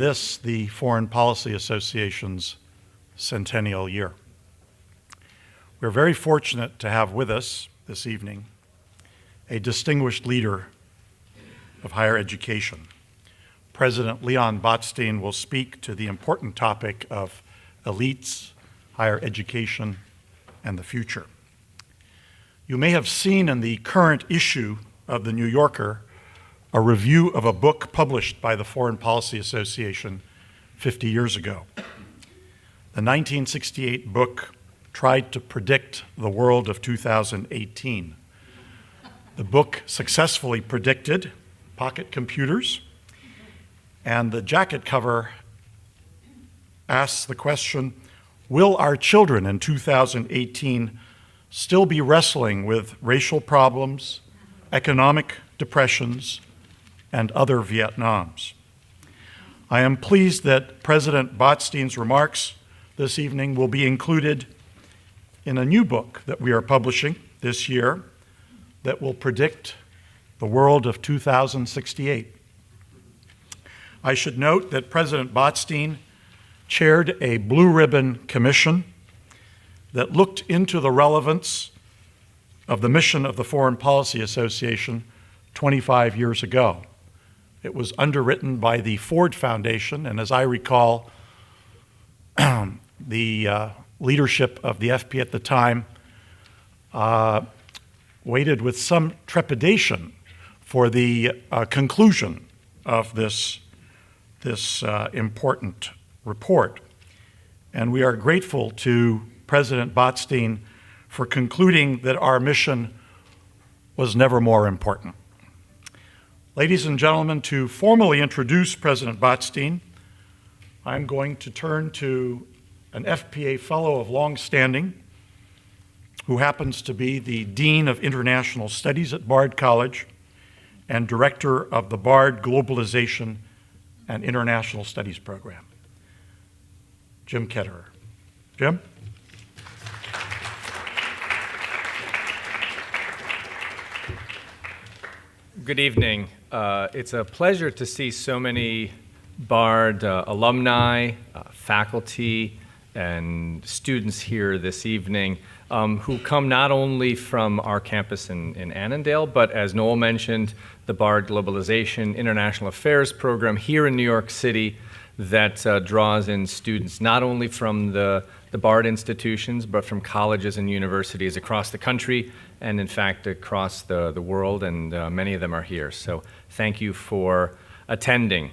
this the Foreign Policy Association's Centennial year. We're very fortunate to have with us this evening a distinguished leader of higher education. President Leon Botstein will speak to the important topic of elites, higher education, and the future. You may have seen in the current issue of The New Yorker a review of a book published by the Foreign Policy Association 50 years ago. The 1968 book tried to predict the world of 2018. The book successfully predicted pocket computers, and the jacket cover asks the question, will our children in 2018 still be wrestling with racial problems, economic depressions, and other Vietnams? I am pleased that President Botstein's remarks this evening will be included in a new book that we are publishing this year that will predict the world of 2068. I should note that President Botstein chaired a blue ribbon commission that looked into the relevance of the mission of the Foreign Policy Association 25 years ago. It was underwritten by the Ford Foundation, and as I recall, the leadership of the FP at the time waited with some trepidation for the conclusion of this important report. And we are grateful to President Botstein for concluding that our mission was never more important. Ladies and gentlemen, to formally introduce President Botstein, I'm going to turn to an FPA Fellow of long standing, who happens to be the Dean of International Studies at Bard College and Director of the Bard Globalization and International Studies Program, Jim Ketterer. Jim? Good evening. It's a pleasure to see so many Bard alumni, faculty, and students here this evening who come not only from our campus in Annandale, but as Noel mentioned, the Bard Globalization International Affairs program here in New York City that draws in students not only from the Bard institutions, but from colleges and universities across the country and in fact across the world, and many of them are here. So thank you for attending.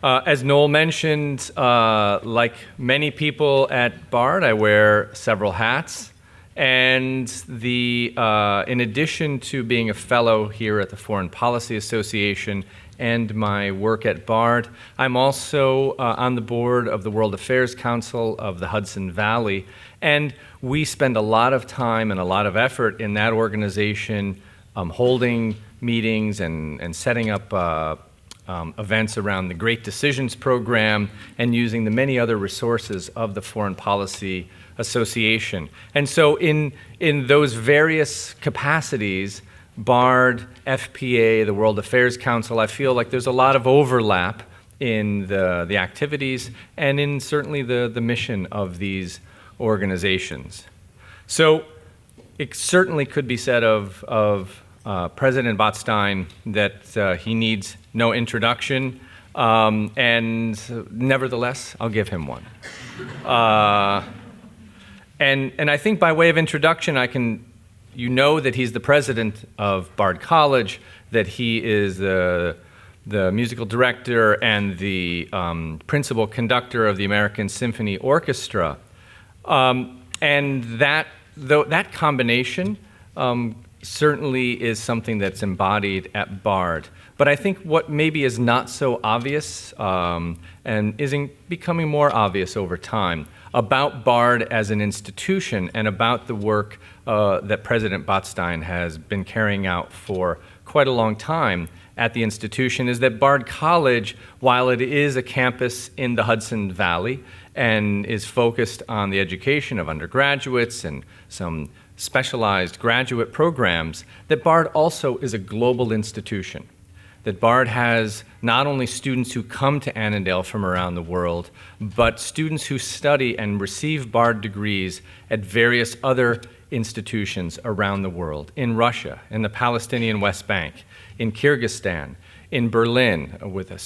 As Noel mentioned, like many people at Bard, I wear several hats. And in addition to being a fellow here at the Foreign Policy Association and my work at Bard, I'm also on the board of the World Affairs Council of the Hudson Valley. And we spend a lot of time and a lot of effort in that organization holding meetings and setting up events around the Great Decisions Program and using the many other resources of the Foreign Policy Association. And so in those various capacities, Bard, FPA, the World Affairs Council, I feel like there's a lot of overlap in the activities and in certainly the mission of these organizations. So it certainly could be said of President Botstein that he needs no introduction, and nevertheless, I'll give him one. And I think by way of introduction, you know that he's the president of Bard College, that he is the musical director and the principal conductor of the American Symphony Orchestra. And that combination certainly is something that's embodied at Bard. But I think what maybe is not so obvious and is becoming more obvious over time about Bard as an institution and about the work that President Botstein has been carrying out for quite a long time at the institution is that Bard College, while it is a campus in the Hudson Valley and is focused on the education of undergraduates and some specialized graduate programs, that Bard also is a global institution. that Bard has not only students who come to Annandale from around the world, but students who study and receive Bard degrees at various other institutions around the world, in Russia, in the Palestinian West Bank, in Kyrgyzstan, in Berlin,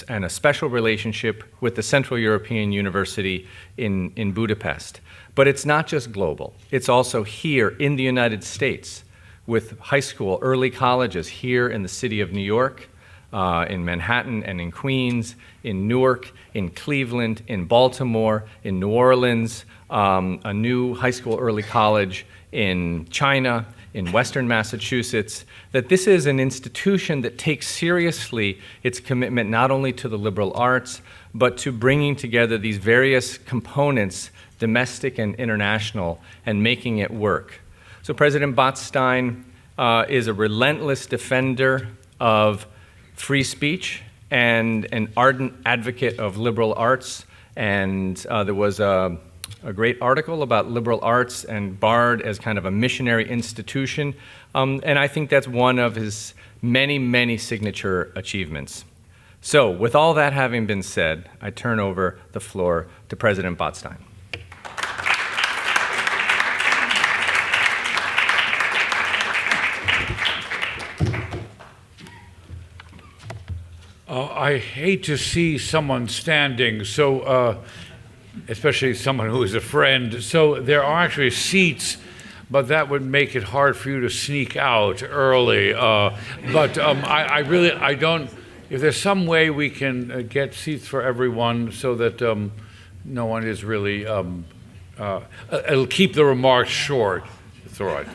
and a special relationship with the Central European University in Budapest. But it's not just global. It's also here in the United States with high school, early colleges here in the city of New York, in Manhattan and in Queens, in Newark, in Cleveland, in Baltimore, in New Orleans, a new high school early college in China, in Western Massachusetts, that this is an institution that takes seriously its commitment not only to the liberal arts, but to bringing together these various components, domestic and international, and making it work. So President Botstein is a relentless defender of free speech and an ardent advocate of liberal arts. And there was a great article about liberal arts and Bard as kind of a missionary institution. And I think that's one of his many, many signature achievements. So with all that having been said, I turn over the floor to President Botstein. I hate to see someone standing, so especially someone who is a friend. So there are actually seats, but that would make it hard for you to sneak out early. But I don't. If there's some way we can get seats for everyone, so that no one is really. It'll keep the remarks short. It's all right.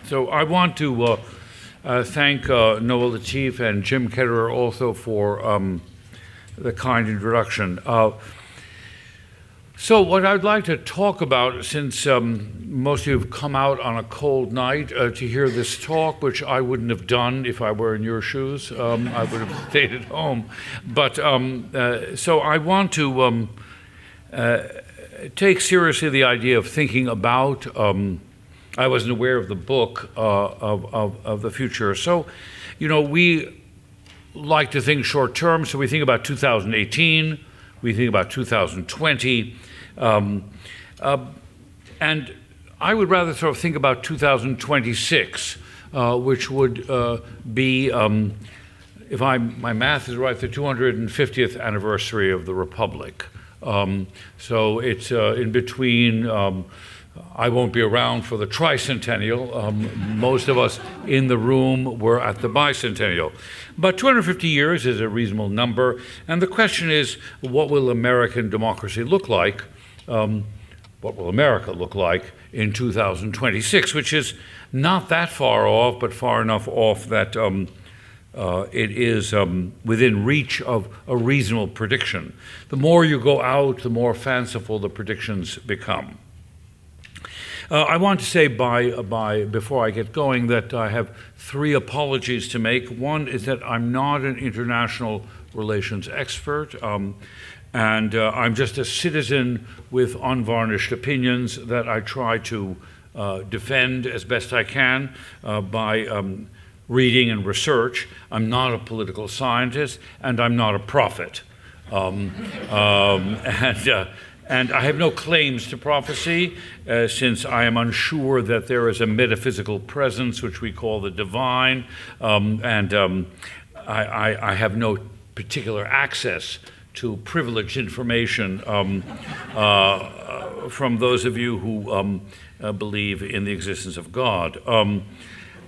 So I want to. Thank Noah Lateef and Jim Ketterer also for the kind introduction. So what I'd like to talk about, since most of you have come out on a cold night to hear this talk, which I wouldn't have done if I were in your shoes, I would have stayed at home. But so I want to take seriously the idea of thinking about I wasn't aware of the book of the future. So, you know, we like to think short term, so we think about 2018, we think about 2020, and I would rather sort of think about 2026, which would be, if my math is right, the 250th anniversary of the Republic. So it's in between. I won't be around for the tricentennial. Most of us in the room were at the bicentennial. But 250 years is a reasonable number. And the question is, what will American democracy look like? What will America look like in 2026, which is not that far off, but far enough off that it is within reach of a reasonable prediction. The more you go out, the more fanciful the predictions become. I want to say before I get going that I have three apologies to make. One is that I'm not an international relations expert, and I'm just a citizen with unvarnished opinions that I try to defend as best I can by reading and research. I'm not a political scientist, and I'm not a prophet. And I have no claims to prophecy, since I am unsure that there is a metaphysical presence which we call the divine, and I have no particular access to privileged information from those of you who believe in the existence of God.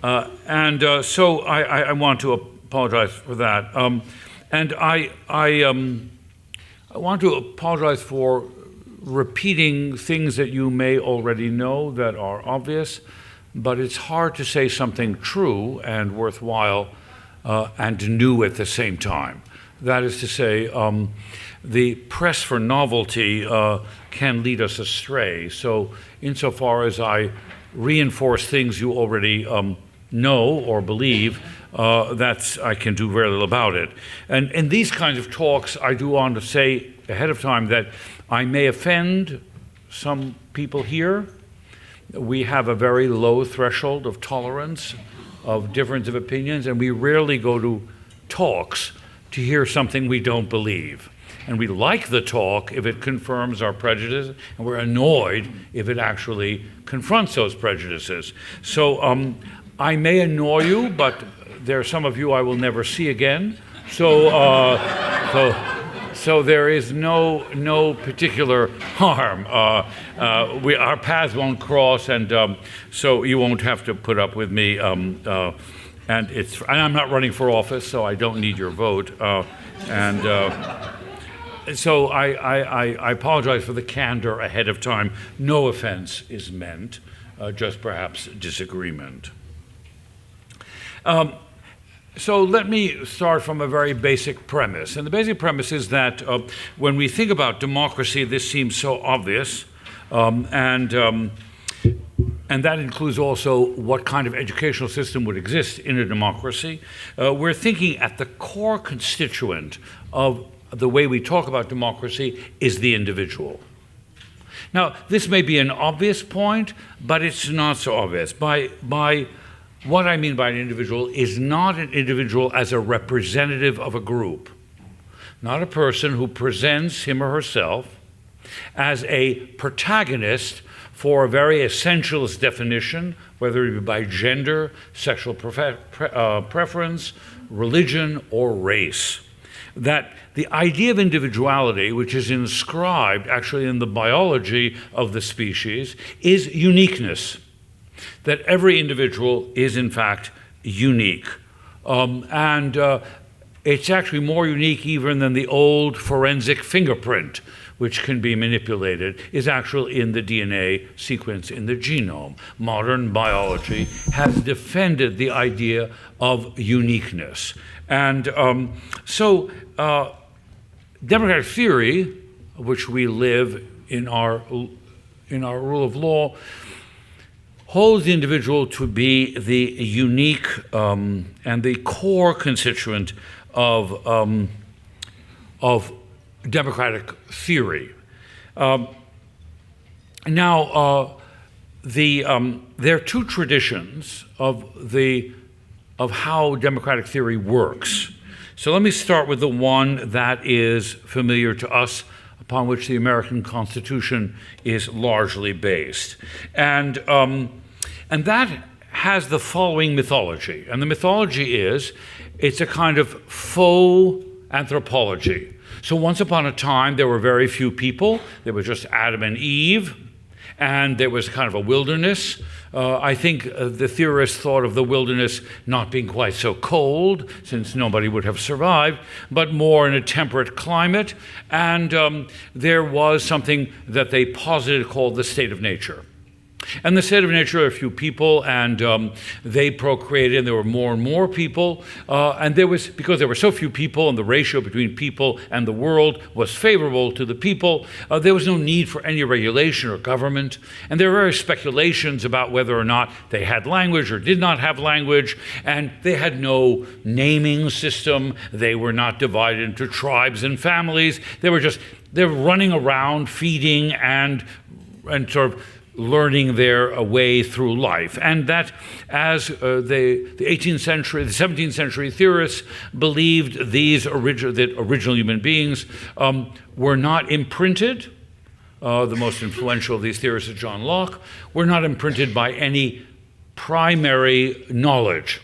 So I want to apologize for that. And I want to apologize for repeating things that you may already know that are obvious, but it's hard to say something true and worthwhile and new at the same time. That is to say, the press for novelty can lead us astray. So insofar as I reinforce things you already know or believe, I can do very little about it. And in these kinds of talks, I do want to say ahead of time that I may offend some people here. We have a very low threshold of tolerance of difference of opinions, and we rarely go to talks to hear something we don't believe. And we like the talk if it confirms our prejudice, and we're annoyed if it actually confronts those prejudices. So I may annoy you, but there are some of you I will never see again. So there is no particular harm. Our paths won't cross, and so you won't have to put up with me. And I'm not running for office, so I don't need your vote. So I apologize for the candor ahead of time. No offense is meant, just perhaps disagreement. So let me start from a very basic premise. And the basic premise is that when we think about democracy, this seems so obvious, and that includes also what kind of educational system would exist in a democracy. We're thinking at the core constituent of the way we talk about democracy is the individual. Now, this may be an obvious point, but it's not so obvious. By what I mean by an individual is not an individual as a representative of a group, not a person who presents him or herself as a protagonist for a very essentialist definition, whether it be by gender, sexual preference, religion, or race. That the idea of individuality, which is inscribed actually in the biology of the species, is uniqueness. That every individual is in fact unique. And it's actually more unique even than the old forensic fingerprint, which can be manipulated, is actually in the DNA sequence in the genome. Modern biology has defended the idea of uniqueness. And so democratic theory, which we live in our rule of law, holds the individual to be the unique and the core constituent of democratic theory. Now, there are two traditions of how democratic theory works. So let me start with the one that is familiar to us, upon which the American Constitution is largely based. And that has the following mythology. And the mythology is, it's a kind of faux anthropology. So once upon a time, there were very few people. There was just Adam and Eve, and there was kind of a wilderness. I think the theorists thought of the wilderness not being quite so cold, since nobody would have survived, but more in a temperate climate. And there was something that they posited called the state of nature. And the state of nature, there are a few people, and they procreated, and there were more and more people. And because there were so few people, and the ratio between people and the world was favorable to the people, there was no need for any regulation or government. And there were various speculations about whether or not they had language or did not have language. And they had no naming system. They were not divided into tribes and families. They were running around, feeding, and sort of learning their way through life. And that, as the 18th century, the 17th century theorists believed that original human beings were not imprinted. The most influential of these theorists is John Locke, were not imprinted by any primary knowledge.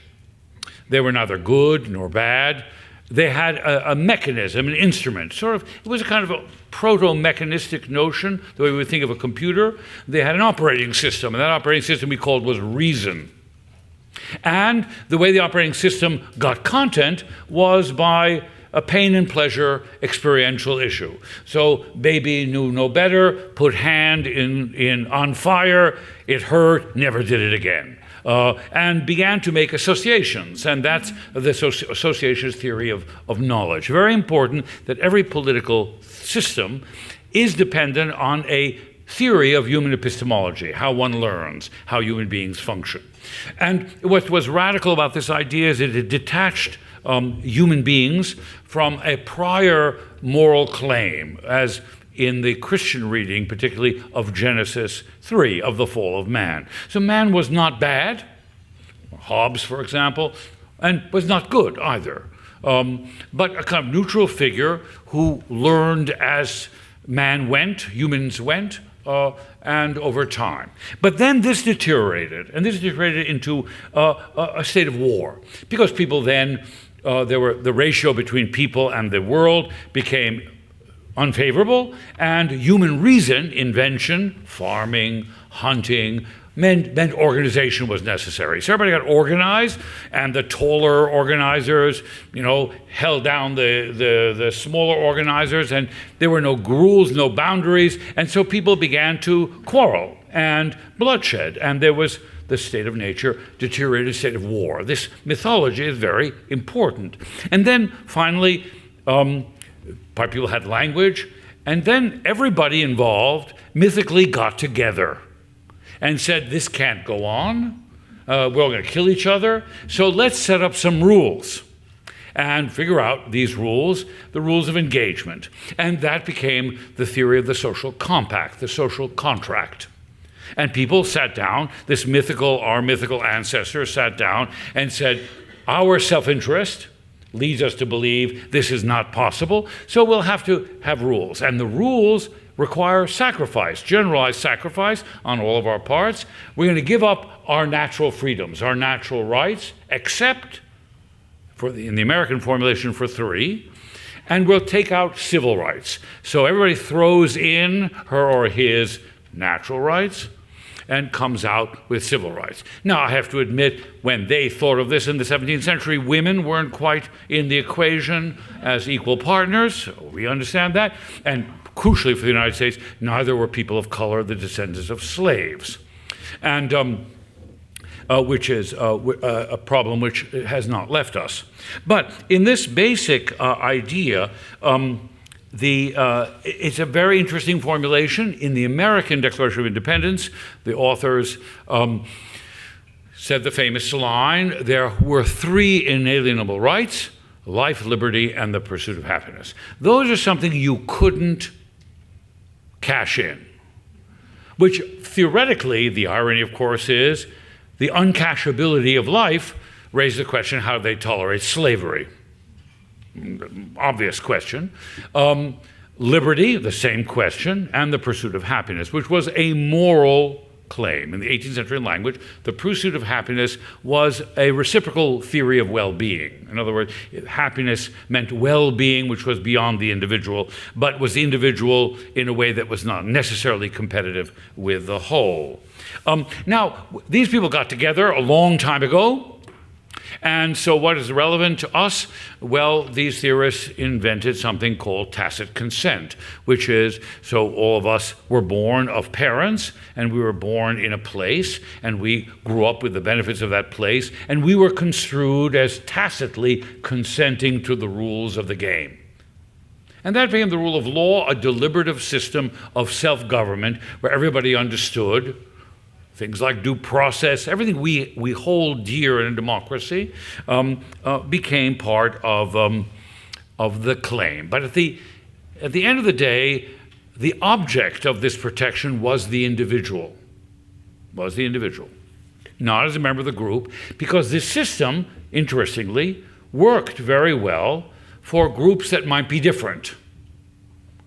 They were neither good nor bad. They had a mechanism, an instrument. It was a kind of a proto-mechanistic notion, the way we would think of a computer. They had an operating system, and that operating system was reason. And the way the operating system got content was by a pain and pleasure experiential issue. So baby knew no better, put hand on fire, it hurt, never did it again. And began to make associations, and that's the associations theory of knowledge. Very important that every political system is dependent on a theory of human epistemology, how one learns, how human beings function. And what was radical about this idea is that it detached human beings from a prior moral claim, as in the Christian reading, particularly of Genesis 3, of the fall of man. So man was not bad, Hobbes, for example, and was not good either. but a kind of neutral figure who learned as man went, humans went, and over time. But then this deteriorated, and this deteriorated into a state of war, because people then, the ratio between people and the world became unfavorable, and human reason, invention, farming, hunting, meant organization was necessary. So everybody got organized, and the taller organizers, held down the smaller organizers, and there were no rules, no boundaries, and so people began to quarrel and bloodshed, and there was the state of nature, deteriorated state of war. This mythology is very important. And then finally, people had language, and then everybody involved mythically got together and said, this can't go on, we're all going to kill each other, so let's set up some rules and figure out these rules, the rules of engagement. And that became the theory of the social compact, the social contract. And people sat down, our mythical ancestors sat down and said, our self-interest leads us to believe this is not possible, so we'll have to have rules. And the rules require sacrifice, generalized sacrifice on all of our parts. We're going to give up our natural freedoms, our natural rights, except in the American formulation for 3, and we'll take out civil rights. So everybody throws in her or his natural rights and comes out with civil rights. Now, I have to admit, when they thought of this in the 17th century, women weren't quite in the equation as equal partners. So we understand that. And crucially for the United States, neither were people of color, the descendants of slaves. And which is a problem which has not left us. But in this basic idea, it's a very interesting formulation. In the American Declaration of Independence, the authors said the famous line, there were 3 inalienable rights: life, liberty, and the pursuit of happiness. Those are something you couldn't cash in, which theoretically, the irony, of course, is the uncashability of life raised the question, how do they tolerate slavery? Obvious question. Liberty, the same question, and the pursuit of happiness, which was a moral claim. In the 18th century language, the pursuit of happiness was a reciprocal theory of well-being. In other words, happiness meant well-being, which was beyond the individual, but was the individual in a way that was not necessarily competitive with the whole. Now, these people got together a long time ago. And so what is relevant to us? Well, these theorists invented something called tacit consent, which is, so all of us were born of parents, and we were born in a place, and we grew up with the benefits of that place, and we were construed as tacitly consenting to the rules of the game. And that became the rule of law, a deliberative system of self-government where everybody understood things like due process, everything we hold dear in a democracy, became part of the claim. But at the end of the day, the object of this protection was the individual, not as a member of the group, because this system, interestingly, worked very well for groups that might be different,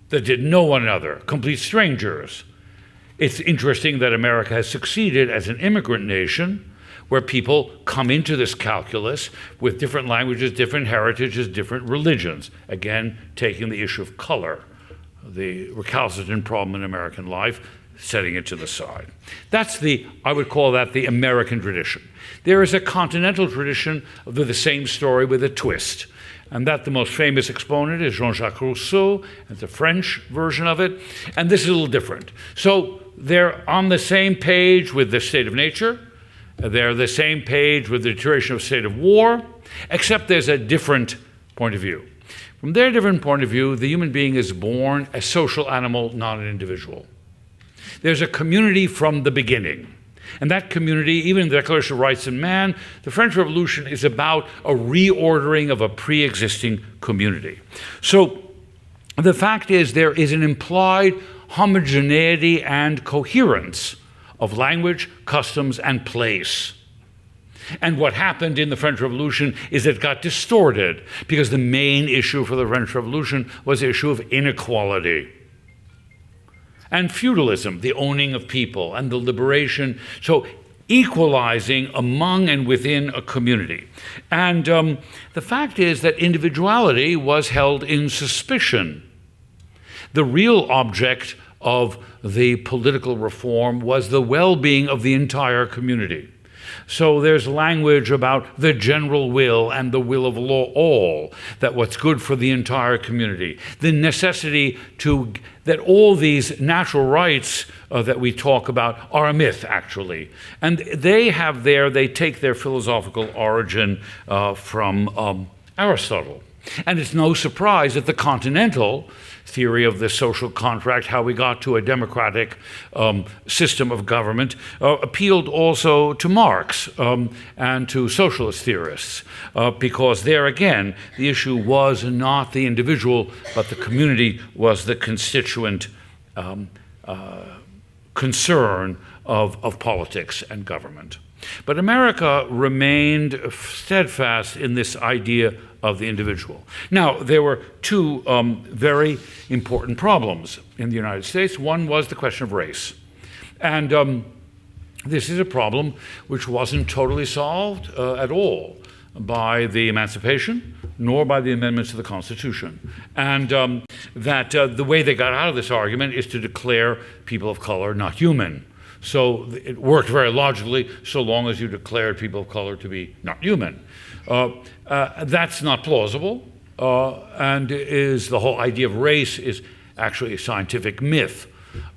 that didn't know one another, complete strangers. It's interesting that America has succeeded as an immigrant nation where people come into this calculus with different languages, different heritages, different religions. Again, taking the issue of color, the recalcitrant problem in American life, setting it to the side. I would call that the American tradition. There is a continental tradition of the same story with a twist. And that the most famous exponent is Jean-Jacques Rousseau, and the French version of it. And this is a little different. So they're on the same page with the state of nature. They're the same page with the deterioration of state of war, except there's a different point of view. From their different point of view, the human being is born a social animal, not an individual. There's a community from the beginning. And that community, even in the Declaration of Rights of Man, the French Revolution is about a reordering of a pre-existing community. So the fact is there is an implied homogeneity and coherence of language, customs, and place. And what happened in the French Revolution is it got distorted because the main issue for the French Revolution was the issue of inequality and feudalism, the owning of people and the liberation. So equalizing among and within a community. And the fact is that individuality was held in suspicion. The real object of the political reform was the well-being of the entire community. So there's language about the general will and the will of all, that what's good for the entire community. The necessity that all these natural rights that we talk about are a myth, actually. And they take their philosophical origin from Aristotle. And it's no surprise that the Continental theory of the social contract, how we got to a democratic system of government, appealed also to Marx and to socialist theorists, because there again, the issue was not the individual, but the community was the constituent concern of politics and government. But America remained steadfast in this idea of the individual. Now, there were two very important problems in the United States. One was the question of race. And this is a problem which wasn't totally solved at all by the Emancipation, nor by the amendments to the Constitution. And the way they got out of this argument is to declare people of color not human. So it worked very logically so long as you declared people of color to be not human. That's not plausible, and the whole idea of race is actually a scientific myth,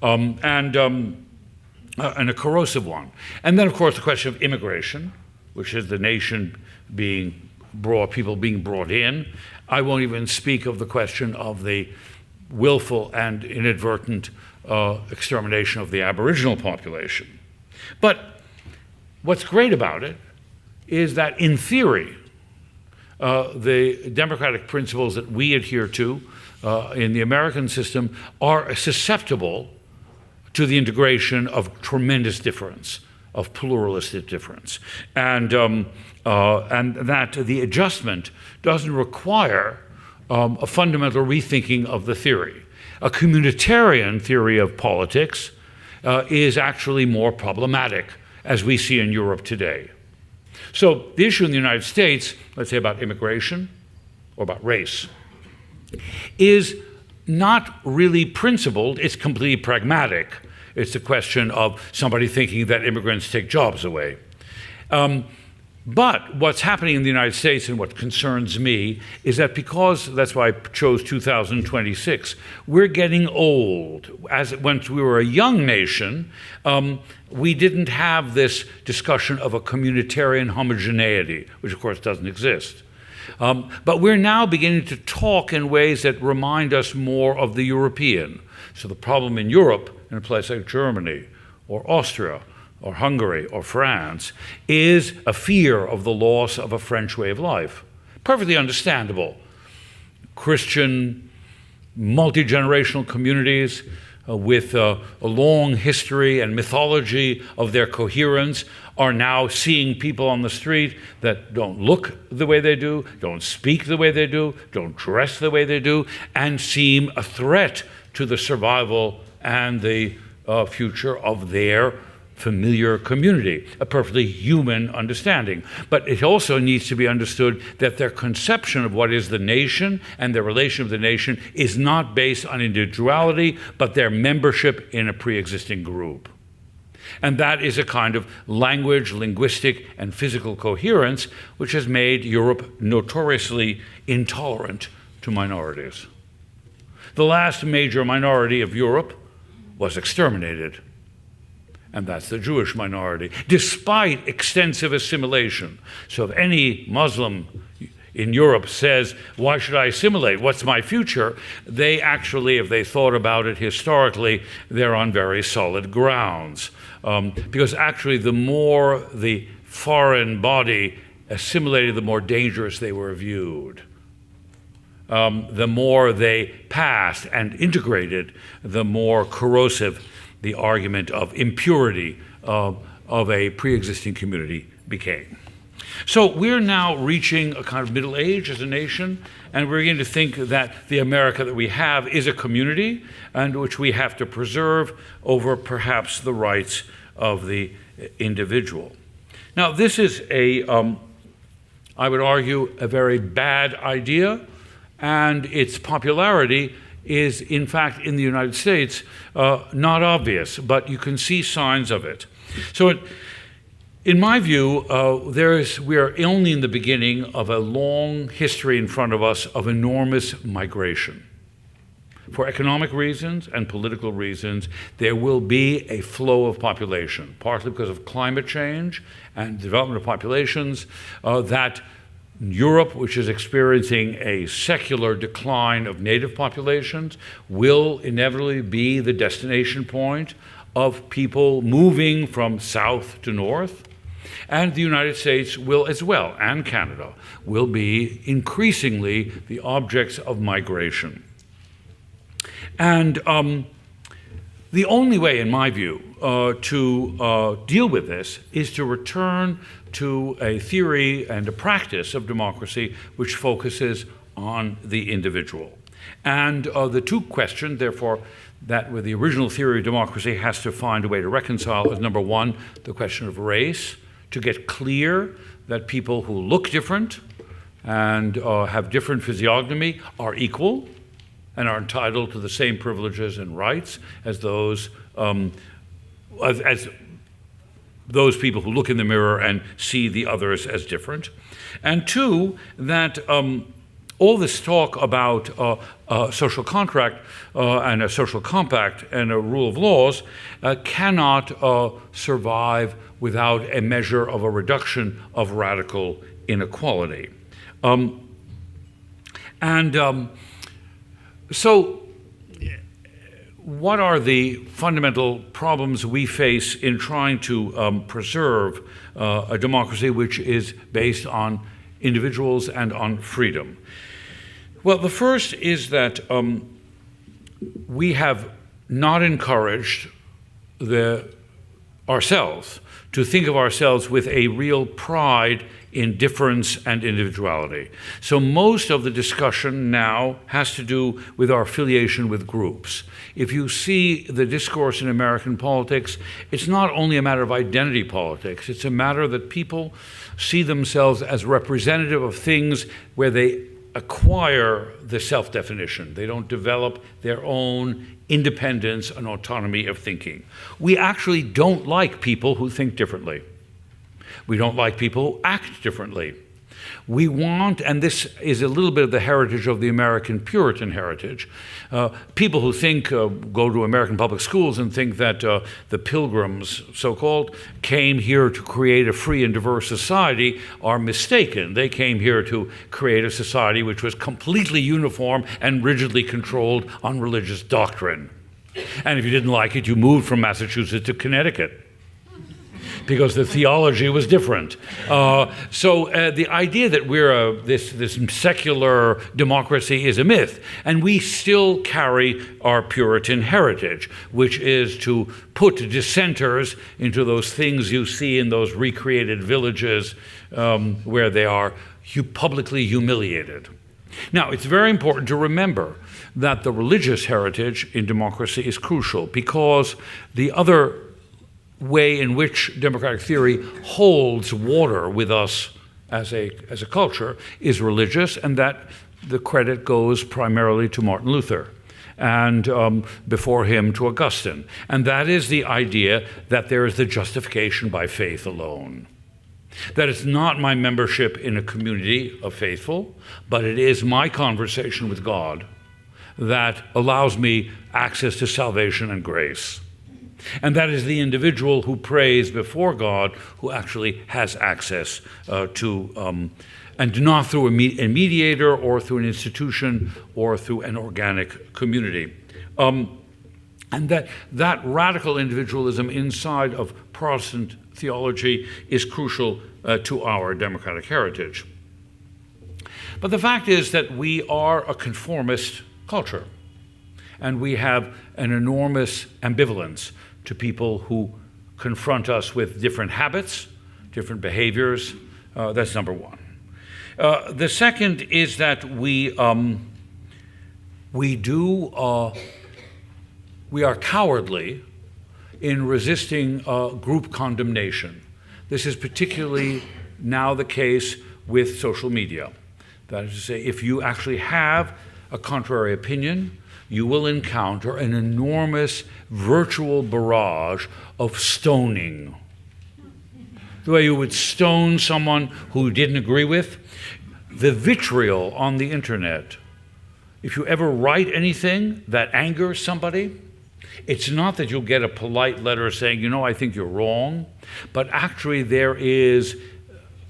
and a corrosive one. And then, of course, the question of immigration, which is the nation people being brought in. I won't even speak of the question of the willful and inadvertent extermination of the Aboriginal population. But what's great about it is that in theory, the democratic principles that we adhere to in the American system are susceptible to the integration of tremendous difference, of pluralistic difference. And that the adjustment doesn't require a fundamental rethinking of the theory. A communitarian theory of politics is actually more problematic, as we see in Europe today. So the issue in the United States, let's say about immigration or about race, is not really principled, it's completely pragmatic. It's a question of somebody thinking that immigrants take jobs away. But what's happening in the United States and what concerns me is that that's why I chose 2026, we're getting old. Once we were a young nation, we didn't have this discussion of a communitarian homogeneity, which of course doesn't exist. But we're now beginning to talk in ways that remind us more of the European. So the problem in Europe, in a place like Germany or Austria, or Hungary or France, is a fear of the loss of a French way of life. Perfectly understandable. Christian, multi-generational communities with a long history and mythology of their coherence are now seeing people on the street that don't look the way they do, don't speak the way they do, don't dress the way they do, and seem a threat to the survival and the future of their familiar community, a perfectly human understanding. But it also needs to be understood that their conception of what is the nation and their relation of the nation is not based on individuality, but their membership in a pre-existing group. And that is a kind of language, linguistic, and physical coherence which has made Europe notoriously intolerant to minorities. The last major minority of Europe was exterminated. And that's the Jewish minority, despite extensive assimilation. So if any Muslim in Europe says, why should I assimilate? What's my future? They actually, if they thought about it historically, they're on very solid grounds. Because actually, the more the foreign body assimilated, the more dangerous they were viewed. The more they passed and integrated, the more corrosive the argument of impurity of a pre-existing community became. So we're now reaching a kind of middle age as a nation, and we're beginning to think that the America that we have is a community, and which we have to preserve over perhaps the rights of the individual. Now, this is I would argue, a very bad idea, and its popularity is, in fact, in the United States, not obvious, but you can see signs of it. So in my view, we are only in the beginning of a long history in front of us of enormous migration. For economic reasons and political reasons, there will be a flow of population, partly because of climate change and development of populations, that Europe, which is experiencing a secular decline of native populations, will inevitably be the destination point of people moving from south to north. And the United States will as well, and Canada, will be increasingly the objects of migration. And the only way, in my view, to deal with this is to return to a theory and a practice of democracy which focuses on the individual. And the two questions, therefore, that with the original theory of democracy has to find a way to reconcile is, number one, the question of race, to get clear that people who look different and have different physiognomy are equal and are entitled to the same privileges and rights as those people who look in the mirror and see the others as different. And two, that all this talk about social contract and a social compact and a rule of laws cannot survive without a measure of a reduction of radical inequality. So what are the fundamental problems we face in trying to preserve a democracy which is based on individuals and on freedom? Well, the first is that we have not encouraged ourselves to think of ourselves with a real pride in difference and individuality. So most of the discussion now has to do with our affiliation with groups. If you see the discourse in American politics, it's not only a matter of identity politics, it's a matter that people see themselves as representative of things where they acquire the self-definition. They don't develop their own independence and autonomy of thinking. We actually don't like people who think differently. We don't like people who act differently. We want, and this is a little bit of the heritage of the American Puritan heritage, people who think, go to American public schools and think that the Pilgrims, so-called, came here to create a free and diverse society are mistaken. They came here to create a society which was completely uniform and rigidly controlled on religious doctrine. And if you didn't like it, you moved from Massachusetts to Connecticut, because the theology was different. So the idea that we're this secular democracy is a myth, and we still carry our Puritan heritage, which is to put dissenters into those things you see in those recreated villages where they are publicly humiliated. Now, it's very important to remember that the religious heritage in democracy is crucial, because the other way in which democratic theory holds water with us as a culture is religious, and that the credit goes primarily to Martin Luther, and before him to Augustine. And that is the idea that there is the justification by faith alone. That it's not my membership in a community of faithful, but it is my conversation with God that allows me access to salvation and grace. And that is the individual who prays before God who actually has access to, and not through a mediator or through an institution or through an organic community. And that radical individualism inside of Protestant theology is crucial to our democratic heritage. But the fact is that we are a conformist culture, and we have an enormous ambivalence to people who confront us with different habits, different behaviors, That's number one. The second is that we are cowardly in resisting group condemnation. This is particularly now the case with social media. That is to say, if you actually have a contrary opinion, you will encounter an enormous virtual barrage of stoning. The way you would stone someone who didn't agree with, the vitriol on the internet. If you ever write anything that angers somebody, it's not that you'll get a polite letter saying, you know, I think you're wrong, but actually there is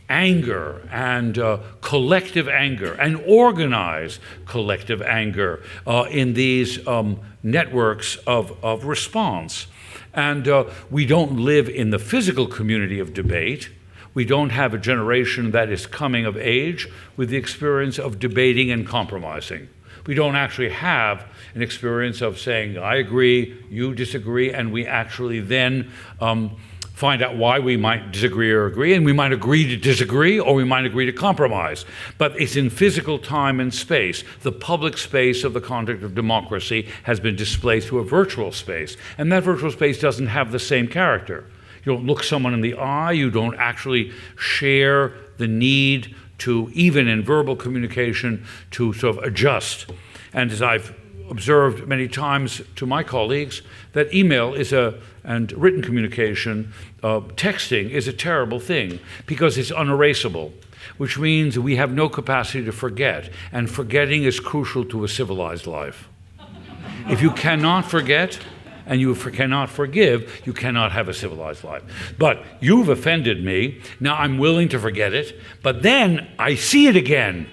anger and collective anger and organized collective anger in these networks of response. And we don't live in the physical community of debate. We don't have a generation that is coming of age with the experience of debating and compromising. We don't actually have an experience of saying, I agree, you disagree, and we actually then find out why we might disagree or agree, and we might agree to disagree, or we might agree to compromise. But it's in physical time and space. The public space of the conduct of democracy has been displaced to a virtual space, and that virtual space doesn't have the same character. You don't look someone in the eye, you don't actually share the need to, even in verbal communication, to sort of adjust. And as I've observed many times to my colleagues, that email and written communication, texting is a terrible thing because it's unerasable, which means we have no capacity to forget, and forgetting is crucial to a civilized life. If you cannot forget, and you cannot forgive, you cannot have a civilized life. But you've offended me, now I'm willing to forget it, but then I see it again.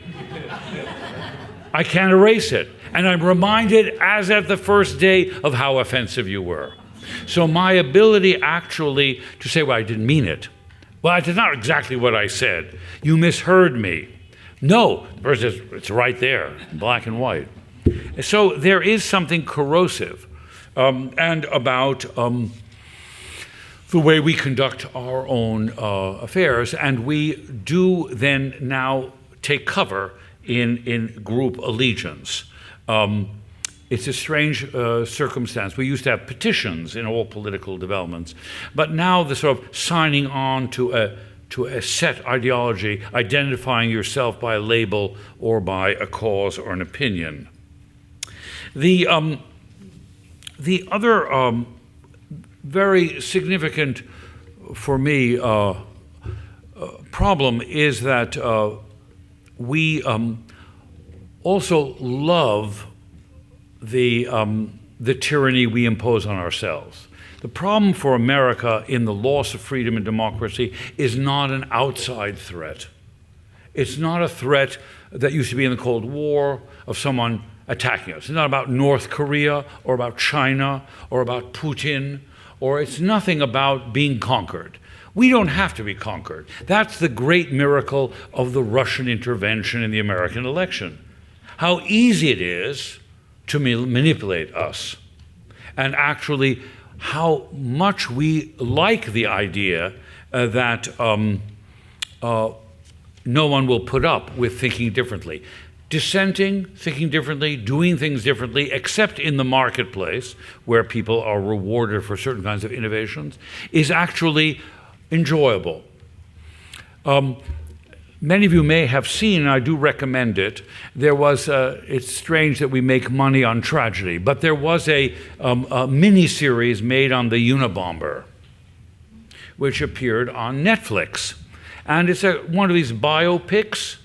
I can't erase it. And I'm reminded, as at the first day, of how offensive you were. So my ability actually to say, well, I didn't mean it. Well, that's not exactly what I said. You misheard me. No, the person says, it's right there, black and white. So there is something corrosive and about the way we conduct our own affairs, and we do then now take cover in group allegiance. It's a strange circumstance. We used to have petitions in all political developments, but now the sort of signing on to a set ideology, identifying yourself by a label or by a cause or an opinion. The other very significant for me problem is that we also love the tyranny we impose on ourselves. The problem for America in the loss of freedom and democracy is not an outside threat. It's not a threat that used to be in the Cold War of someone attacking us. It's not about North Korea or about China or about Putin, or it's nothing about being conquered. We don't have to be conquered. That's the great miracle of the Russian intervention in the American election. How easy it is to manipulate us, and actually how much we like the idea that no one will put up with thinking differently. Dissenting, thinking differently, doing things differently, except in the marketplace, where people are rewarded for certain kinds of innovations, is actually enjoyable. Many of you may have seen, and I do recommend it, there was, it's strange that we make money on tragedy, but there was a mini-series made on the Unabomber, which appeared on Netflix. And it's one of these biopics.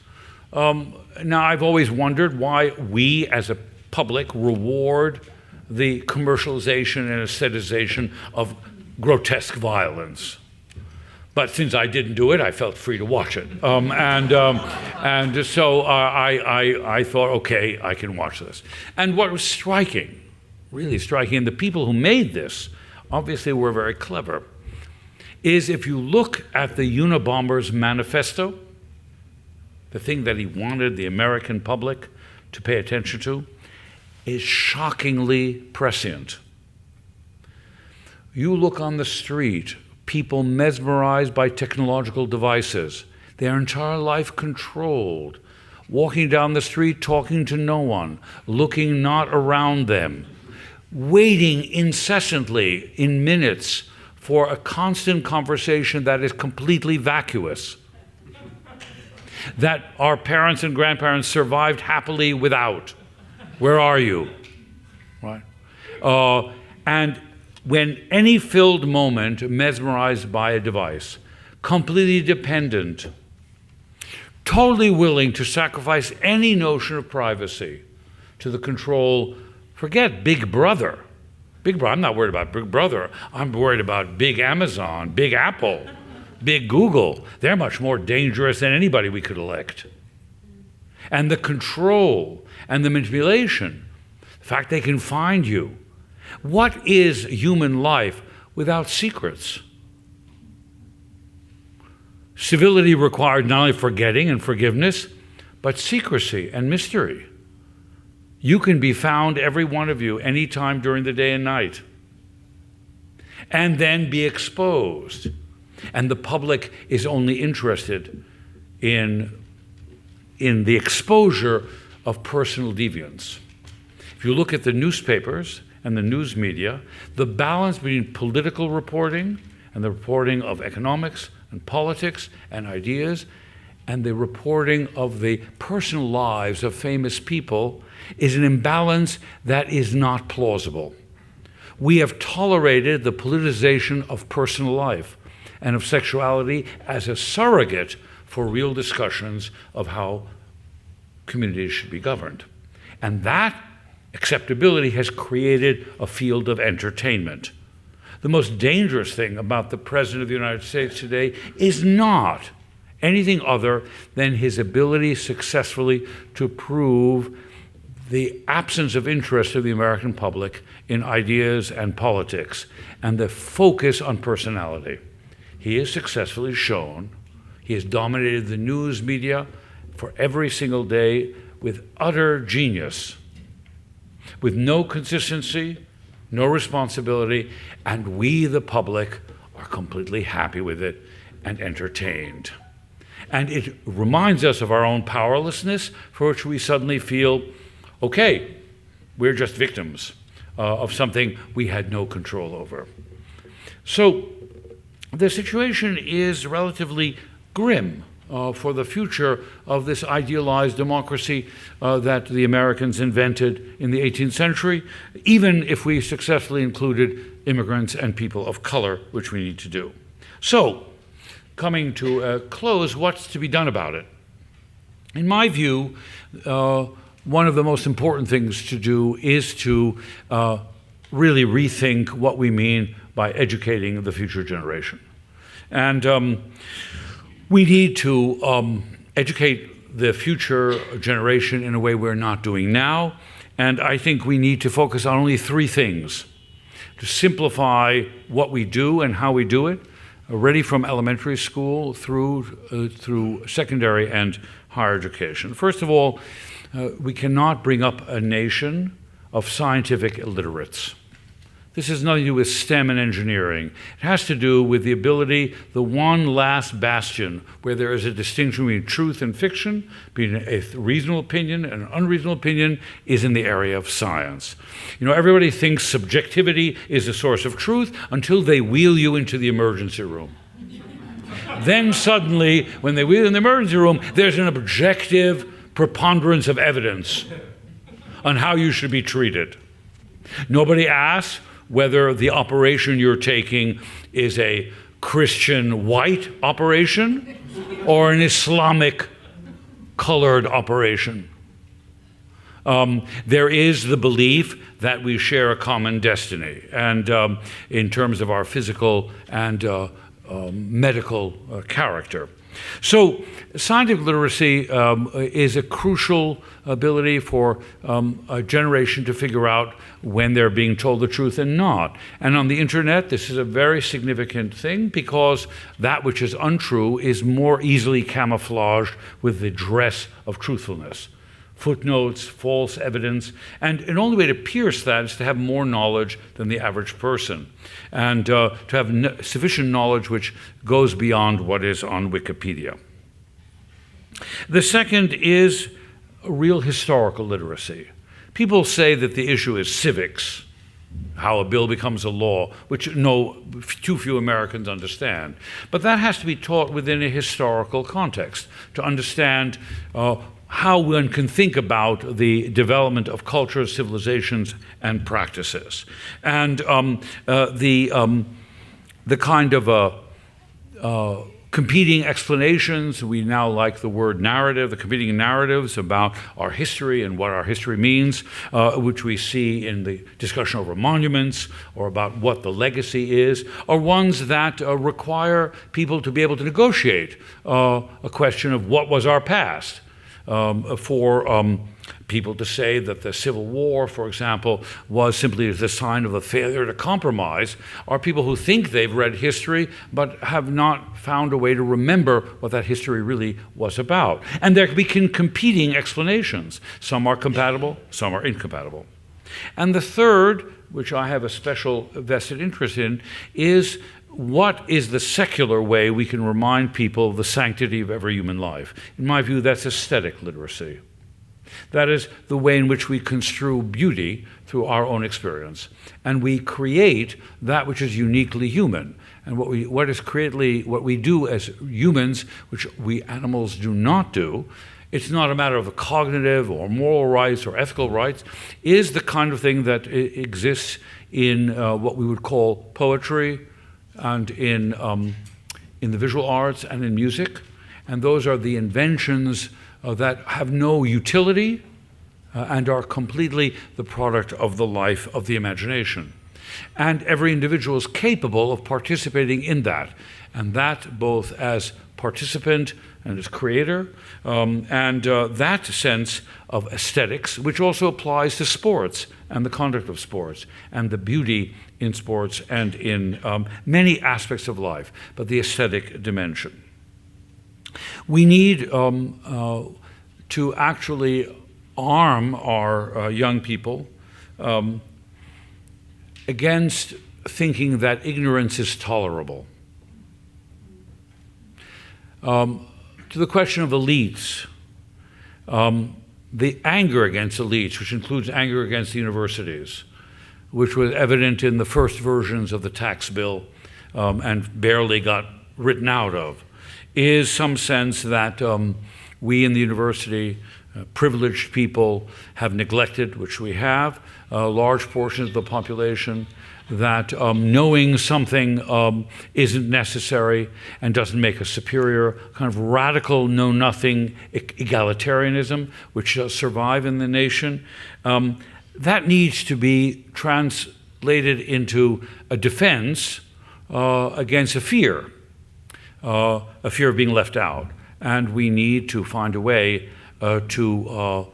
Now, I've always wondered why we, as a public, reward the commercialization and aestheticization of grotesque violence. But since I didn't do it, I felt free to watch it. And so I thought, okay, I can watch this. And what was striking, really striking, and the people who made this obviously were very clever, is if you look at the Unabomber's manifesto, the thing that he wanted the American public to pay attention to, is shockingly prescient. You look on the street, people mesmerized by technological devices. their entire life controlled, walking down the street, talking to no one, looking not around them, waiting incessantly in minutes for a constant conversation that is completely vacuous, that our parents and grandparents survived happily without. Where are you? Right? And when any filled moment, mesmerized by a device, completely dependent, totally willing to sacrifice any notion of privacy to the control, forget Big Brother. Big Brother, I'm not worried about Big Brother. I'm worried about Big Amazon, Big Apple, Big Google. They're much more dangerous than anybody we could elect. And the control and the manipulation, the fact they can find you. What is human life without secrets? Civility required not only forgetting and forgiveness, but secrecy and mystery. You can be found, every one of you, anytime during the day and night, and then be exposed. And the public is only interested in the exposure of personal deviance. If you look at the newspapers and the news media, the balance between political reporting and the reporting of economics and politics and ideas and the reporting of the personal lives of famous people is an imbalance that is not plausible. We have tolerated the politicization of personal life and of sexuality as a surrogate for real discussions of how communities should be governed. And that acceptability has created a field of entertainment. The most dangerous thing about the President of the United States today is not anything other than his ability successfully to prove the absence of interest of the American public in ideas and politics and the focus on personality. He has successfully shown, he has dominated the news media for every single day with utter genius, with no consistency, no responsibility, and we, the public, are completely happy with it and entertained. And it reminds us of our own powerlessness, for which we suddenly feel, okay, we're just victims of something we had no control over. So the situation is relatively grim for the future of this idealized democracy that the Americans invented in the 18th century, even if we successfully included immigrants and people of color, which we need to do. So, coming to a close, what's to be done about it? In my view, one of the most important things to do is to really rethink what we mean by educating the future generation. And we need to educate the future generation in a way we're not doing now. And I think we need to focus on only three things to simplify what we do and how we do it, already from elementary school through secondary and higher education. First of all, we cannot bring up a nation of scientific illiterates. This has nothing to do with STEM and engineering. It has to do with the ability, the one last bastion where there is a distinction between truth and fiction, between a reasonable opinion and an unreasonable opinion, is in the area of science. You know, everybody thinks subjectivity is the source of truth until they wheel you into the emergency room. Then suddenly, when they wheel in the emergency room, there's an objective preponderance of evidence on how you should be treated. Nobody asks whether the operation you're taking is a Christian white operation or an Islamic colored operation. There is the belief that we share a common destiny, and in terms of our physical and medical character. So scientific literacy is a crucial ability for a generation to figure out when they're being told the truth and not. And on the internet, this is a very significant thing because that which is untrue is more easily camouflaged with the dress of truthfulness. Footnotes, false evidence, and an only way to pierce that is to have more knowledge than the average person, and to have sufficient knowledge which goes beyond what is on Wikipedia. The second is real historical literacy. People say that the issue is civics, how a bill becomes a law, which too few Americans understand. But that has to be taught within a historical context to understand how one can think about the development of cultures, civilizations, and practices. And the kind of competing explanations, we now like the word narrative, the competing narratives about our history and what our history means, which we see in the discussion over monuments or about what the legacy is, are ones that require people to be able to negotiate a question of what was our past. For people to say that the Civil War, for example, was simply the sign of a failure to compromise are people who think they've read history but have not found a way to remember what that history really was about. And there can be competing explanations. Some are compatible, some are incompatible. And the third, which I have a special vested interest in, is what is the secular way we can remind people of the sanctity of every human life? In my view, that's aesthetic literacy. That is the way in which we construe beauty through our own experience. And we create that which is uniquely human. And what we do as humans, which we animals do not do, it's not a matter of cognitive or moral rights or ethical rights, is the kind of thing that exists in what we would call poetry and in the visual arts and in music. And those are the inventions that have no utility and are completely the product of the life of the imagination. And every individual is capable of participating in that, and that both as participant and as creator, and that sense of aesthetics, which also applies to sports and the conduct of sports and the beauty in sports and in many aspects of life, but the aesthetic dimension. We need to actually arm our young people against thinking that ignorance is tolerable. To the question of elites, the anger against elites, which includes anger against the universities, which was evident in the first versions of the tax bill and barely got written out of, is some sense that we in the university, privileged people, have neglected, which we have, large portions of the population, that knowing something isn't necessary and doesn't make us superior, kind of radical know-nothing egalitarianism, which does survive in the nation. That needs to be translated into a defense against a fear of being left out. And we need to find a way for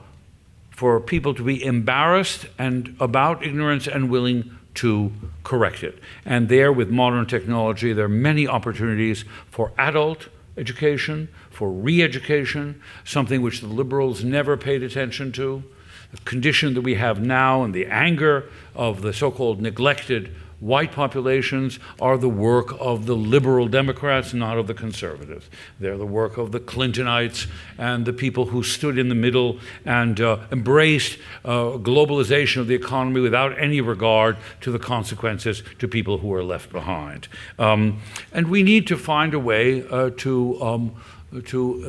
people to be embarrassed and about ignorance and willing to correct it. And there, with modern technology, there are many opportunities for adult education, for re-education, something which the liberals never paid attention to. The condition that we have now and the anger of the so-called neglected white populations are the work of the liberal Democrats, not of the conservatives. They're the work of the Clintonites and the people who stood in the middle and embraced globalization of the economy without any regard to the consequences to people who are left behind. And we need to find a way to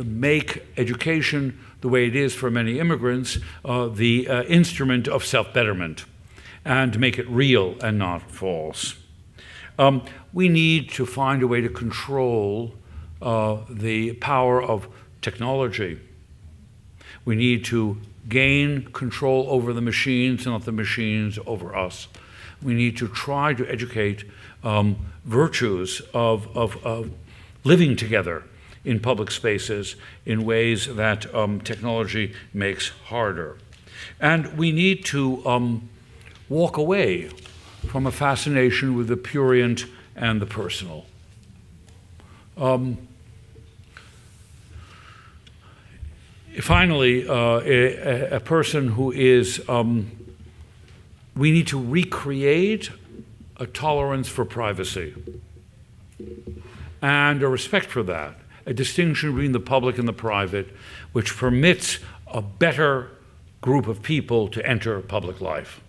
make education, the way it is for many immigrants, the instrument of self-betterment, and make it real and not false. We need to find a way to control the power of technology. We need to gain control over the machines, not the machines over us. We need to try to educate virtues of living together in public spaces in ways that technology makes harder. And we need to walk away from a fascination with the prurient and the personal. Finally, a person who is, we need to recreate a tolerance for privacy and a respect for that, a distinction between the public and the private, which permits a better group of people to enter public life.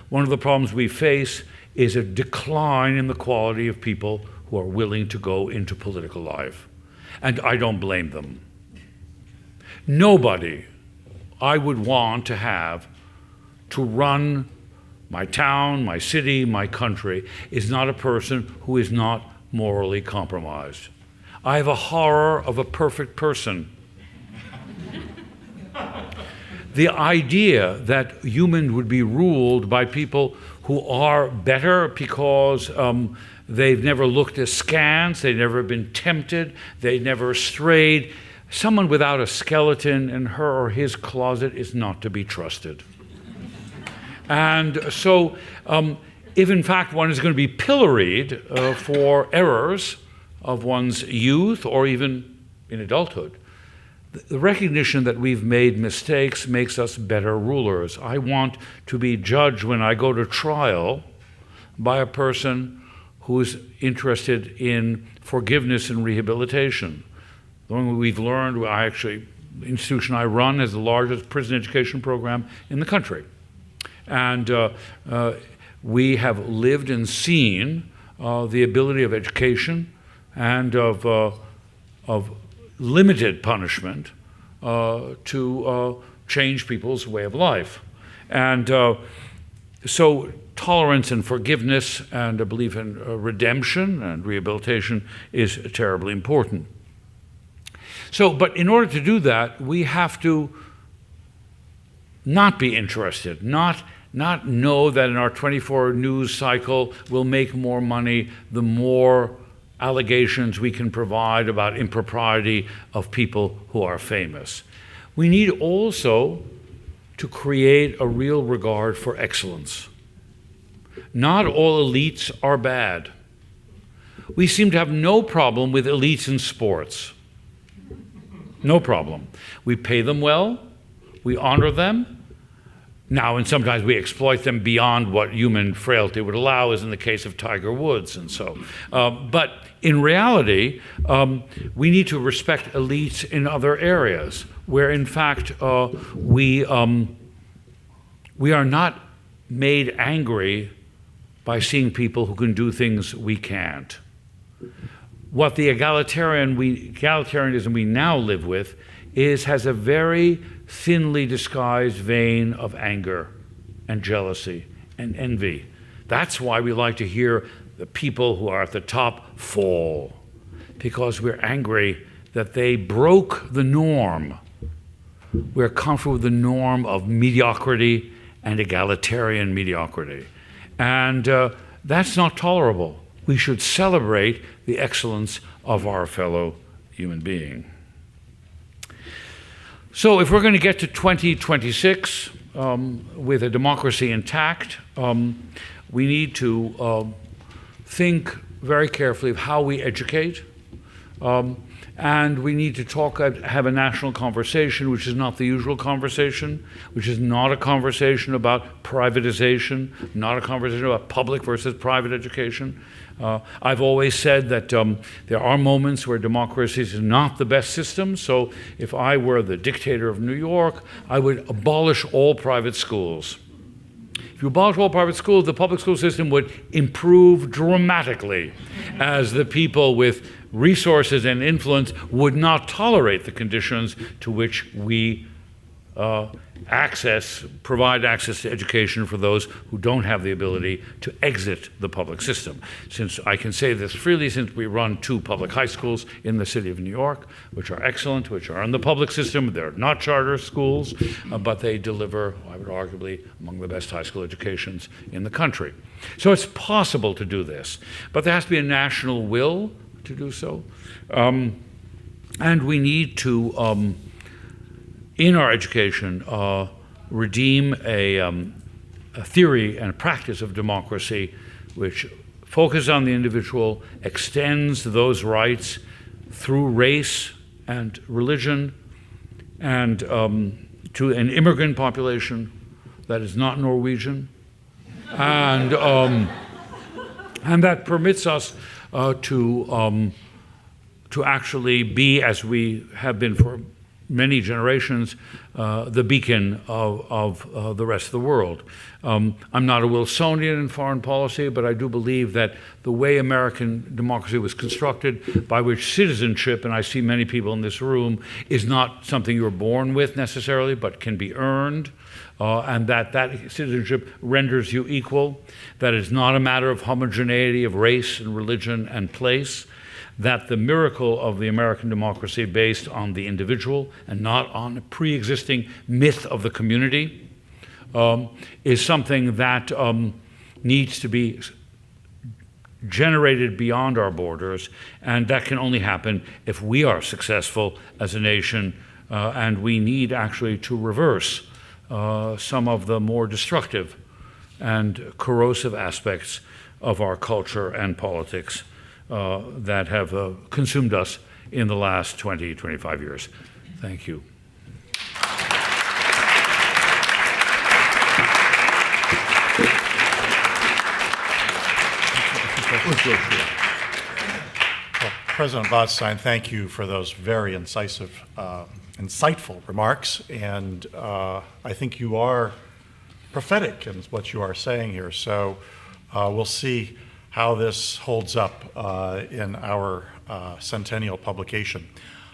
One of the problems we face is a decline in the quality of people who are willing to go into political life. And I don't blame them. Nobody I would want to have to run my town, my city, my country is not a person who is not morally compromised. I have a horror of a perfect person. The idea that humans would be ruled by people who are better because they've never looked askance, they've never been tempted, they never strayed. Someone without a skeleton in her or his closet is not to be trusted. And so, if in fact one is going to be pilloried for errors of one's youth or even in adulthood, the recognition that we've made mistakes makes us better rulers. I want to be judged when I go to trial by a person who is interested in forgiveness and rehabilitation. The one we've learned, the institution I run has the largest prison education program in the country. And we have lived and seen the ability of education and of limited punishment to change people's way of life. And so tolerance and forgiveness and a belief in redemption and rehabilitation is terribly important. So, but in order to do that, we have to not be interested, not know that in our 24 news cycle we'll make more money the more allegations we can provide about impropriety of people who are famous. We need also to create a real regard for excellence. Not all elites are bad. We seem to have no problem with elites in sports. No problem. We pay them well, we honor them. Now, and sometimes we exploit them beyond what human frailty would allow, as in the case of Tiger Woods and so. But in reality, we need to respect elites in other areas where, in fact, we are not made angry by seeing people who can do things we can't. What the egalitarianism we now live with has a very thinly disguised vein of anger and jealousy and envy. That's why we like to hear the people who are at the top fall, because we're angry that they broke the norm. We're comfortable with the norm of mediocrity and egalitarian mediocrity. And that's not tolerable. We should celebrate the excellence of our fellow human being. So if we're going to get to 2026 with a democracy intact, we need to think very carefully of how we educate, and we need to have a national conversation, which is not the usual conversation, which is not a conversation about privatization, not a conversation about public versus private education. I've always said that there are moments where democracy is not the best system, so if I were the dictator of New York, I would abolish all private schools. If you abolish all private schools, the public school system would improve dramatically, as the people with resources and influence would not tolerate the conditions to which we provide access to education for those who don't have the ability to exit the public system. Since I can say this freely, since we run 2 public high schools in the city of New York, which are excellent, which are in the public system. They're not charter schools, but they deliver, I would arguably, among the best high school educations in the country. So it's possible to do this, but there has to be a national will to do so. And we need to, in our education, redeem a theory and a practice of democracy which focuses on the individual, extends those rights through race and religion, and to an immigrant population that is not Norwegian, and that permits us to to actually be, as we have been for many generations, the beacon of the rest of the world. I'm not a Wilsonian in foreign policy, but I do believe that the way American democracy was constructed, by which citizenship, and I see many people in this room, is not something you're born with necessarily, but can be earned, and that citizenship renders you equal, that it's not a matter of homogeneity of race and religion and place, that the miracle of the American democracy based on the individual and not on a pre-existing myth of the community is something that needs to be generated beyond our borders, and that can only happen if we are successful as a nation, and we need actually to reverse some of the more destructive and corrosive aspects of our culture and politics that have consumed us in the last 20, 25 years. Thank you. Well, President Botstein, thank you for those very incisive, insightful remarks, and I think you are prophetic in what you are saying here, so we'll see how this holds up in our Centennial publication.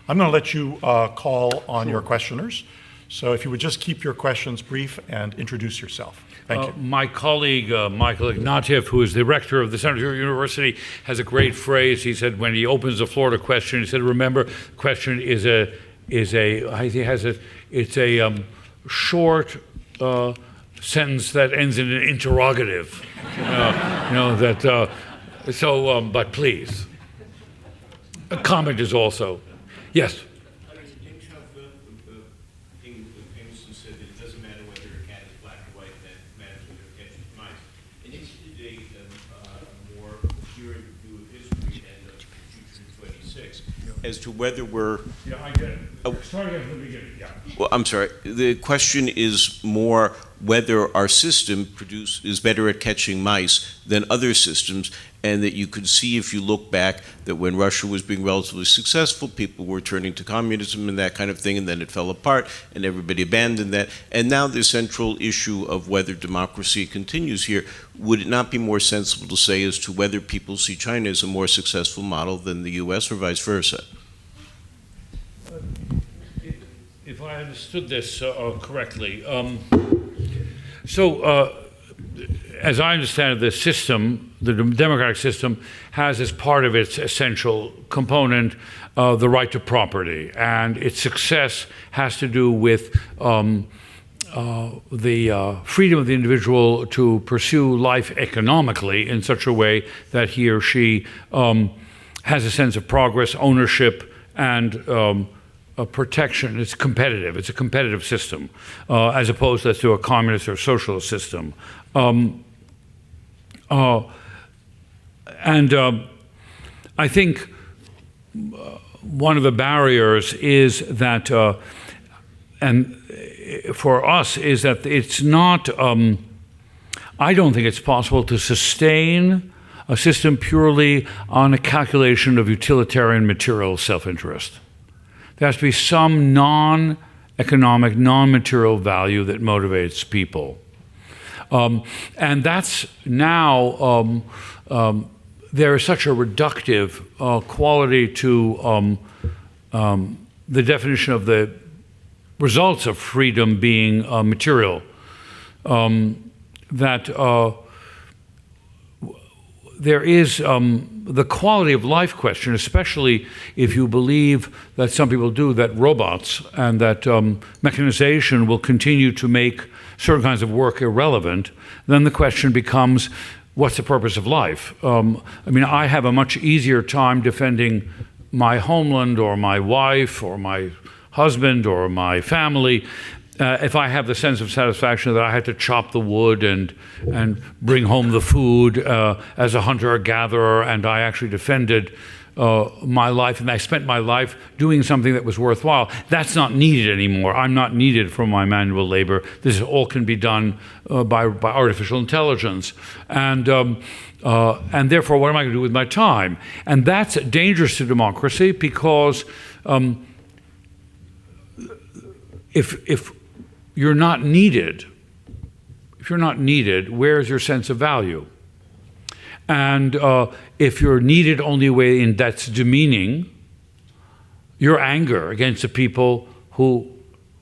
I'm going to let you call on your questioners. So if you would just keep your questions brief and introduce yourself. Thank you. My colleague, Michael Ignatieff, who is the rector of the Centennial University, has a great phrase. He said when he opens the floor to question, he said, remember, question is a short sentence that ends in an interrogative. But please. A comment is also. Yes? Emerson said that it doesn't matter whether a cat is black or white, that matters whether it catches mice. And he did a more coherent view of history and of future in 26 as to whether we're... Yeah, I get it. Start again from the beginning, yeah. Well, I'm sorry. The question is more whether our system is better at catching mice than other systems, and that you could see if you look back that when Russia was being relatively successful, people were turning to communism and that kind of thing, and then it fell apart and everybody abandoned that. And now the central issue of whether democracy continues here, would it not be more sensible to say as to whether people see China as a more successful model than the US or vice versa? If I understood this correctly, as I understand it, the system, the democratic system, has as part of its essential component the right to property, and its success has to do with the freedom of the individual to pursue life economically in such a way that he or she has a sense of progress, ownership, and protection. It's competitive. It's a competitive system, as opposed to a communist or socialist system. I think one of the barriers is that, and for us, is that it's not, I don't think it's possible to sustain a system purely on a calculation of utilitarian material self-interest. There has to be some non-economic, non-material value that motivates people. And that's now, there is such a reductive quality to the definition of the results of freedom being material, that there is the quality of life question, especially if you believe that some people do, that robots and that mechanization will continue to make certain kinds of work irrelevant, then the question becomes, what's the purpose of life? I mean, I have a much easier time defending my homeland or my wife or my husband or my family if I have the sense of satisfaction that I had to chop the wood and bring home the food as a hunter or gatherer, and I actually defended my life, and I spent my life doing something that was worthwhile. That's not needed anymore. I'm not needed for my manual labor. This all can be done by artificial intelligence. And therefore, what am I going to do with my time? And that's dangerous to democracy because if you're not needed, where's your sense of value? And if you're needed only a way in that's demeaning, your anger against the people who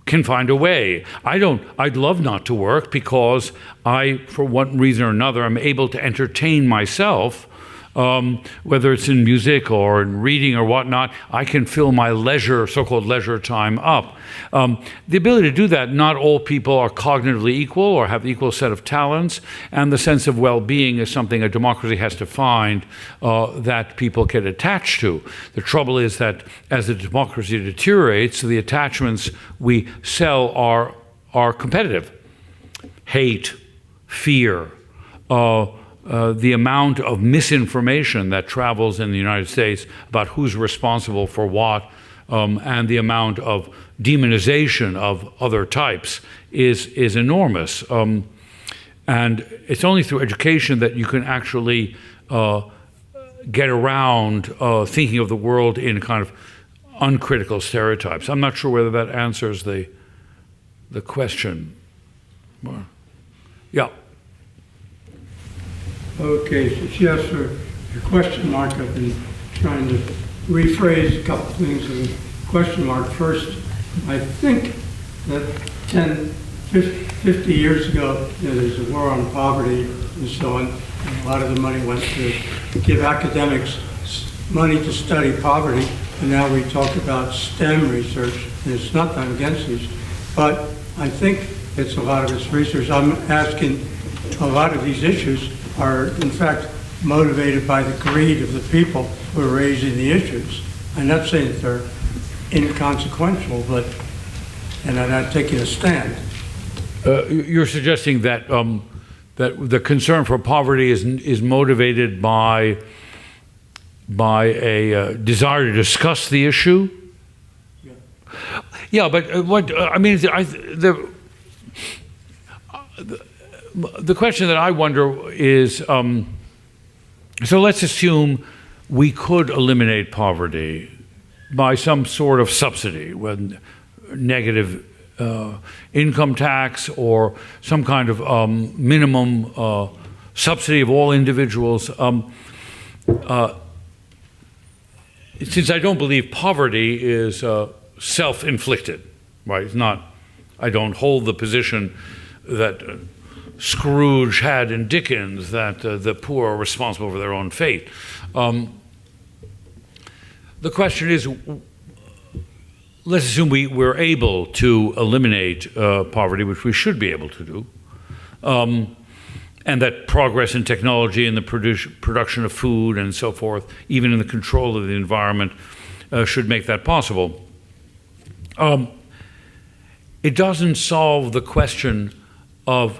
can find a way. I'd love not to work because I, for one reason or another, am able to entertain myself, whether it's in music or in reading or whatnot. I can fill my leisure, so-called leisure time up. The ability to do that, not all people are cognitively equal or have equal set of talents, and the sense of well-being is something a democracy has to find that people get attached to. The trouble is that as the democracy deteriorates, the attachments we sell are competitive. Hate, fear, the amount of misinformation that travels in the United States about who's responsible for what, and the amount of demonization of other types is enormous. And it's only through education that you can actually get around thinking of the world in kind of uncritical stereotypes. I'm not sure whether that answers the question. Yeah. Okay, so yes, sir. Your question mark, I've been trying to rephrase a couple things in question mark. First, I think that 10, 50 years ago, there was a war on poverty and so on. And a lot of the money went to give academics money to study poverty. And now we talk about STEM research. And it's not that I'm against these, but I think it's a lot of it's research. I'm asking, a lot of these issues are in fact motivated by the greed of the people who are raising the issues. I'm not saying that they're inconsequential, and I'm not taking a stand. You're suggesting that that the concern for poverty is motivated by a desire to discuss the issue? Yeah. Yeah, but what I mean is, the question that I wonder is, so let's assume we could eliminate poverty by some sort of subsidy, with negative income tax or some kind of minimum subsidy of all individuals. Since I don't believe poverty is self-inflicted, right? It's not. I don't hold the position that Scrooge had in Dickens, that the poor are responsible for their own fate. The question is, let's assume we're able to eliminate poverty, which we should be able to do, and that progress in technology and the production of food and so forth, even in the control of the environment, should make that possible. It doesn't solve the question of,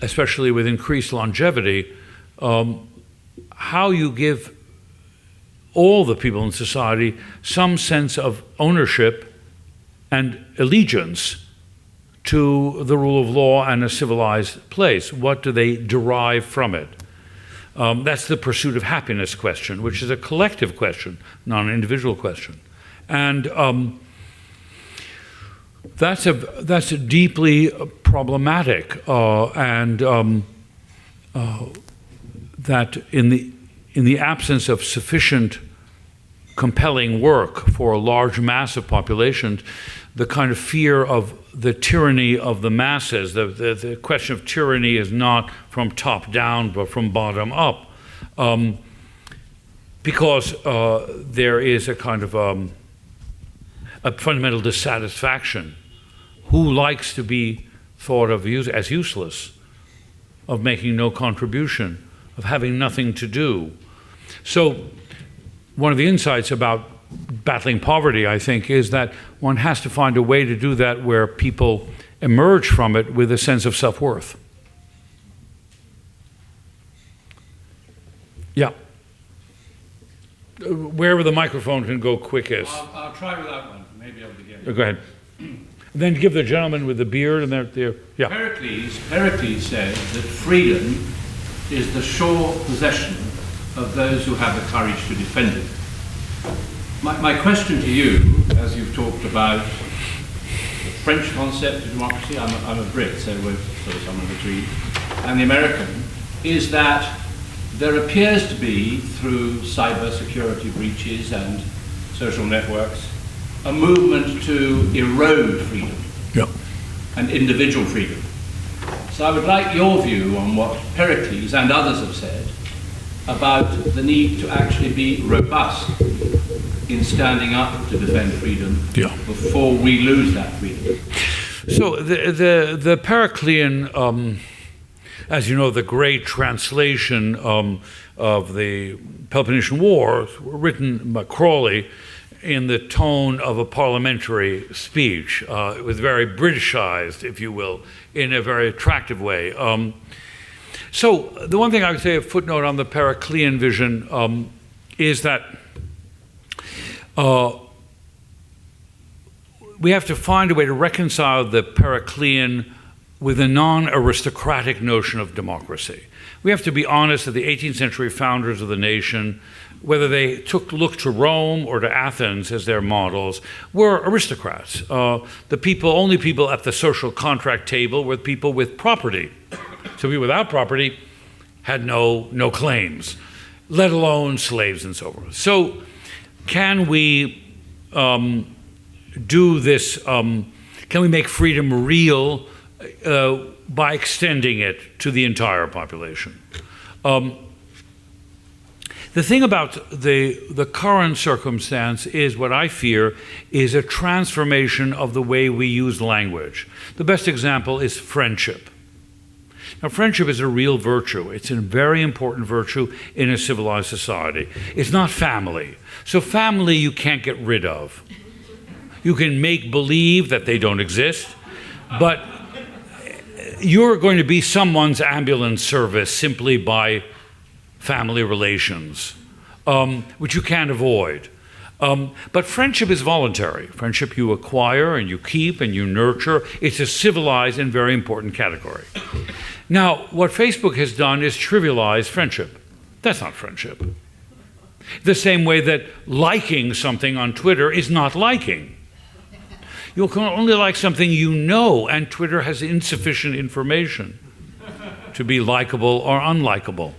especially with increased longevity, how you give all the people in society some sense of ownership and allegiance to the rule of law and a civilized place. What do they derive from it? That's the pursuit of happiness question, which is a collective question, not an individual question. And that's a deeply problematic, and that in the absence of sufficient compelling work for a large mass of populations, the kind of fear of the tyranny of the masses, the question of tyranny is not from top down but from bottom up, because there is a kind of a fundamental dissatisfaction. Who likes to be thought of as useless, of making no contribution, of having nothing to do? So one of the insights about battling poverty, I think, is that one has to find a way to do that where people emerge from it with a sense of self-worth. Yeah. wherever the microphone can go quickest. I'll try without one. Maybe I'll begin. Go ahead. Then give the gentleman with the beard and there. Yeah. Pericles said that freedom is the sure possession of those who have the courage to defend it. My question to you, as you've talked about the French concept of democracy, I'm a Brit, so we're sort of somewhere between, and the American, is that there appears to be, through cyber security breaches and social networks, a movement to erode freedom and individual freedom. So I would like your view on what Pericles and others have said about the need to actually be robust in standing up to defend freedom before we lose that freedom. So the Periclean, as you know, the great translation of the Peloponnesian War, written by Crawley in the tone of a parliamentary speech. It was very Britishized, if you will, in a very attractive way. So the one thing I would say, a footnote on the Periclean vision, is that we have to find a way to reconcile the Periclean with a non-aristocratic notion of democracy. We have to be honest that the 18th century founders of the nation, whether they looked to Rome or to Athens as their models, were aristocrats. Only people at the social contract table were people with property. So people without property had no claims, let alone slaves and so forth. So can we do this, can we make freedom real by extending it to the entire population? The thing about the current circumstance is what I fear is a transformation of the way we use language. The best example is friendship. Now, friendship is a real virtue. It's a very important virtue in a civilized society. It's not family. So family you can't get rid of. You can make believe that they don't exist, but you're going to be someone's ambulance service simply by family relations, which you can't avoid. But friendship is voluntary. Friendship you acquire and you keep and you nurture. It's a civilized and very important category. Now, what Facebook has done is trivialize friendship. That's not friendship. The same way that liking something on Twitter is not liking. You can only like something you know, and Twitter has insufficient information to be likable or unlikable.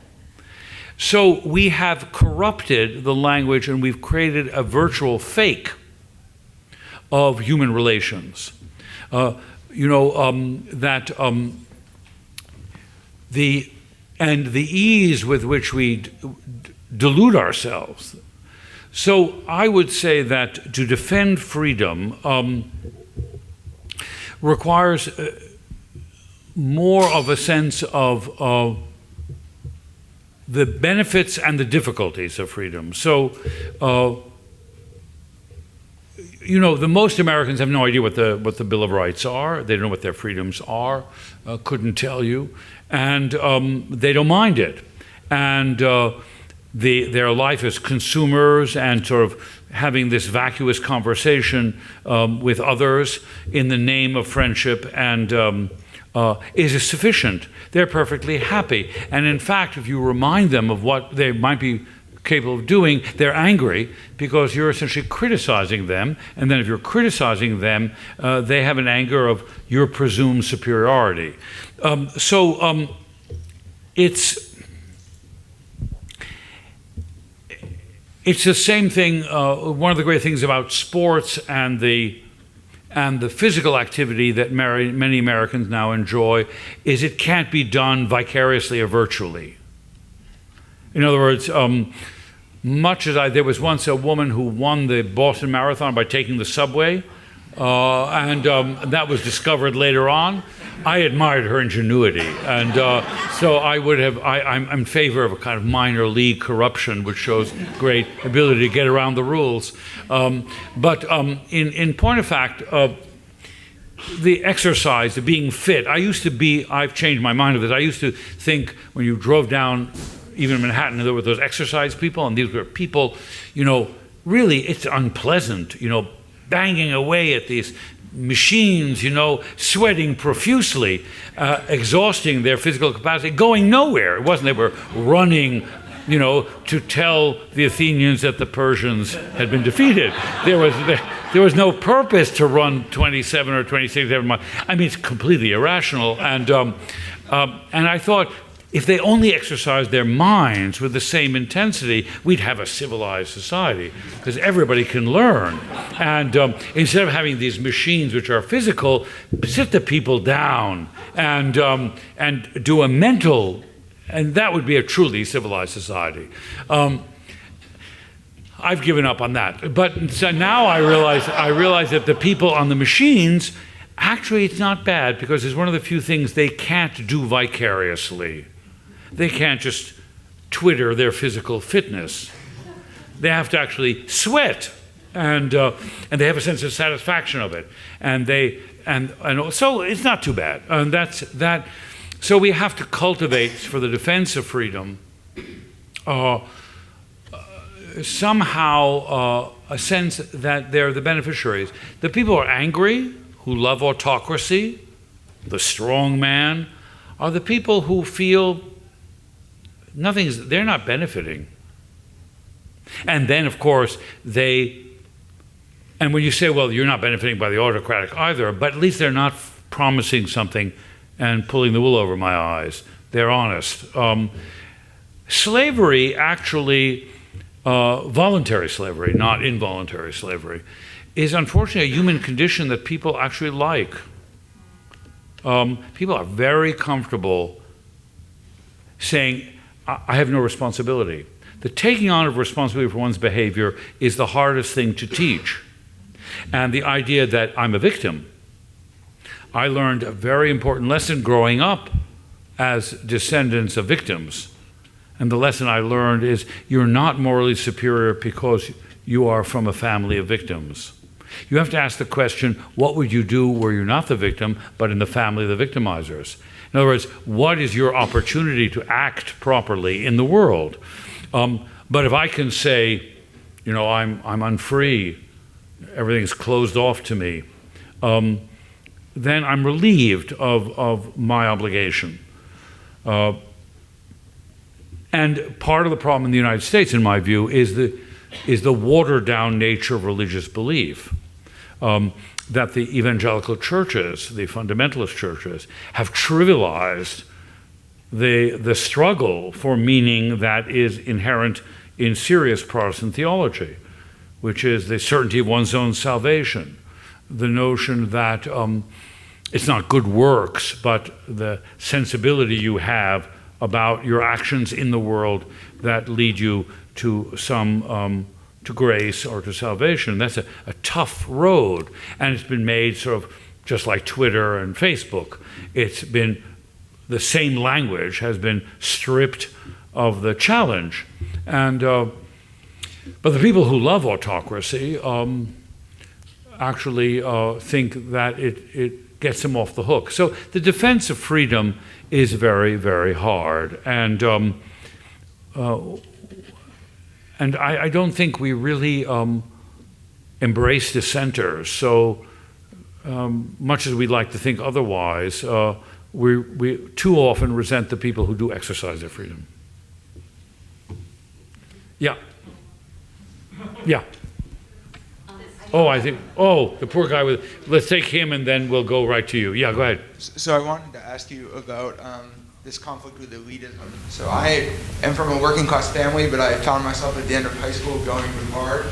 So we have corrupted the language and we've created a virtual fake of human relations. The ease with which we delude ourselves. So I would say that to defend freedom requires more of a sense of the benefits and the difficulties of freedom. So, the most Americans have no idea what the Bill of Rights are. They don't know what their freedoms are, couldn't tell you, and they don't mind it. And their life as consumers and sort of having this vacuous conversation with others in the name of friendship and is sufficient. They're perfectly happy. And in fact, if you remind them of what they might be capable of doing, they're angry because you're essentially criticizing them. And then if you're criticizing them, they have an anger of your presumed superiority. It's the same thing. One of the great things about sports and the physical activity that many Americans now enjoy is it can't be done vicariously or virtually. In other words, there was once a woman who won the Boston Marathon by taking the subway, and that was discovered later on. I admired her ingenuity, and so I'm in favor of a kind of minor league corruption, which shows great ability to get around the rules. But in point of fact, the exercise, the being fit, I've changed my mind of this. I used to think when you drove down even in Manhattan, there were those exercise people, and these were people, really it's unpleasant, banging away at these machines, sweating profusely, exhausting their physical capacity, going nowhere. It wasn't they were running, to tell the Athenians that the Persians had been defeated. There was no purpose to run 27 or 26 every month. I mean, it's completely irrational. And I thought, if they only exercised their minds with the same intensity, we'd have a civilized society, because everybody can learn. And instead of having these machines which are physical, sit the people down and do a mental, and that would be a truly civilized society. I've given up on that. But so now I realize that the people on the machines, actually it's not bad, because it's one of the few things they can't do vicariously. They can't just Twitter their physical fitness. They have to actually sweat, and they have a sense of satisfaction of it. And so it's not too bad. And that's that. So we have to cultivate, for the defense of freedom, somehow a sense that they're the beneficiaries. The people who are angry, who love autocracy, the strong man, are the people who feel they're not benefiting. And then, of course, and when you say, well, you're not benefiting by the autocratic either, but at least they're not promising something and pulling the wool over my eyes. They're honest. Slavery, actually, voluntary slavery, not involuntary slavery, is unfortunately a human condition that people actually like. People are very comfortable saying, I have no responsibility. The taking on of responsibility for one's behavior is the hardest thing to teach. And the idea that I'm a victim. I learned a very important lesson growing up as descendants of victims. And the lesson I learned is you're not morally superior because you are from a family of victims. You have to ask the question, what would you do were you not the victim, but in the family of the victimizers? In other words, what is your opportunity to act properly in the world? But if I can say, I'm unfree, everything's closed off to me, then I'm relieved of my obligation. And part of the problem in the United States, in my view, is the watered-down nature of religious belief. That the evangelical churches, the fundamentalist churches, have trivialized the struggle for meaning that is inherent in serious Protestant theology, which is the certainty of one's own salvation, the notion that it's not good works, but the sensibility you have about your actions in the world that lead you to to grace or to salvation. That's a tough road, and it's been made sort of just like Twitter and Facebook. It's been, the same language has been stripped of the challenge. And but the people who love autocracy actually think that it gets them off the hook. So the defense of freedom is very, very hard. And I don't think we really embrace dissenters. So much as we'd like to think otherwise, we too often resent the people who do exercise their freedom. Yeah. Yeah. The poor guy let's take him and then we'll go right to you. Yeah, go ahead. So I wanted to ask you about this conflict with elitism. So I am from a working class family, but I found myself at the end of high school going to bar.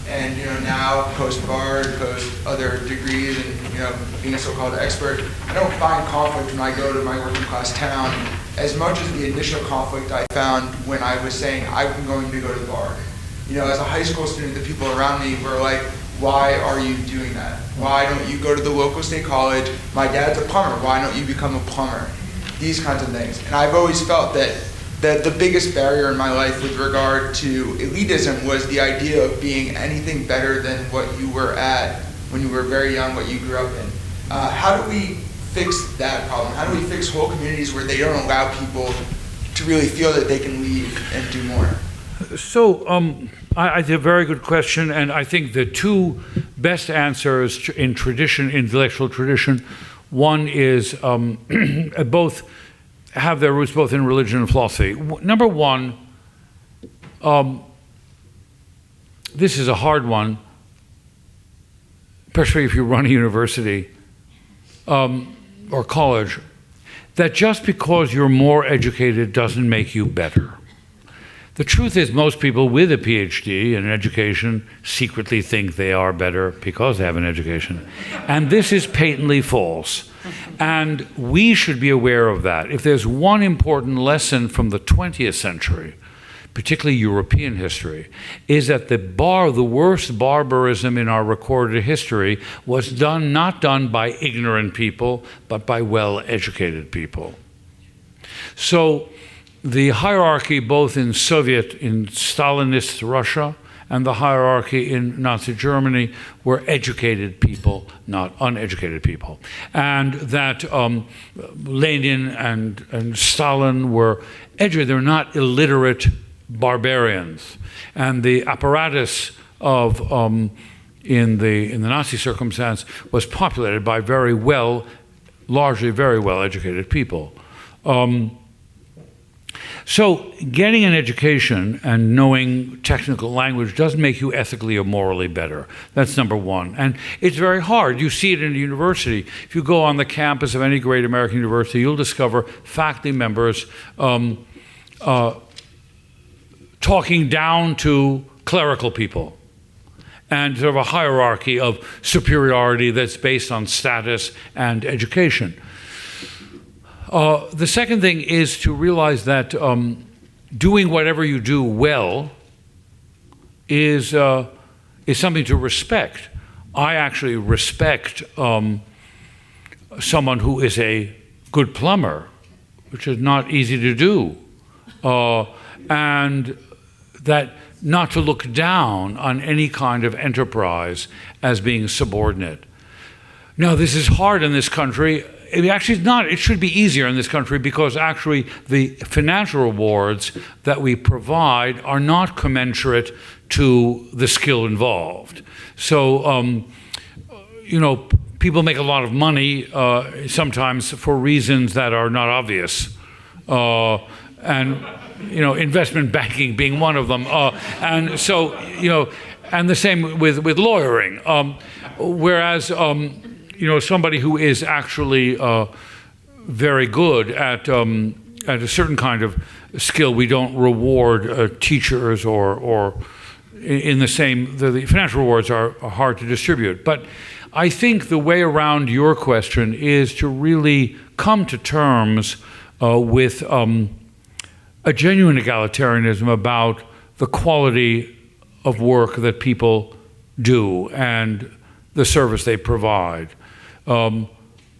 And now post-bar, post other degrees and being a so-called expert, I don't find conflict when I go to my working class town as much as the initial conflict I found when I was saying I'm going to go to the bar. As a high school student, the people around me were like, why are you doing that? Why don't you go to the local state college? My dad's a plumber. Why don't you become a plumber? These kinds of things. And I've always felt that the biggest barrier in my life with regard to elitism was the idea of being anything better than what you were at when you were very young, what you grew up in. How do we fix that problem? How do we fix whole communities where they don't allow people to really feel that they can leave and do more? So, I think a very good question, and I think the two best answers in tradition, intellectual tradition, one is both have their roots both in religion and philosophy. Number one, this is a hard one, especially if you run a university or college, that just because you're more educated doesn't make you better. The truth is most people with a PhD in education secretly think they are better because they have an education. And this is patently false. And we should be aware of that. If there's one important lesson from the 20th century, particularly European history, is that the worst barbarism in our recorded history was not done by ignorant people, but by well-educated people. So the hierarchy both in Stalinist Russia and the hierarchy in Nazi Germany were educated people, not uneducated people. And that Lenin and Stalin were educated, they were not illiterate barbarians. And the apparatus of in the Nazi circumstance was populated by largely very well educated people. So getting an education and knowing technical language doesn't make you ethically or morally better. That's number one. And it's very hard. You see it in a university. If you go on the campus of any great American university, you'll discover faculty members talking down to clerical people, and sort of a hierarchy of superiority that's based on status and education. The second thing is to realize that doing whatever you do well is something to respect. I actually respect someone who is a good plumber, which is not easy to do, and that not to look down on any kind of enterprise as being subordinate. Now, this is hard in this country. Actually, it's not. It should be easier in this country because actually the financial rewards that we provide are not commensurate to the skill involved. So, people make a lot of money sometimes for reasons that are not obvious. And investment banking being one of them. And so, and the same with lawyering. Whereas, somebody who is actually very good at a certain kind of skill, we don't reward teachers or in the same, the financial rewards are hard to distribute. But I think the way around your question is to really come to terms with a genuine egalitarianism about the quality of work that people do and the service they provide. One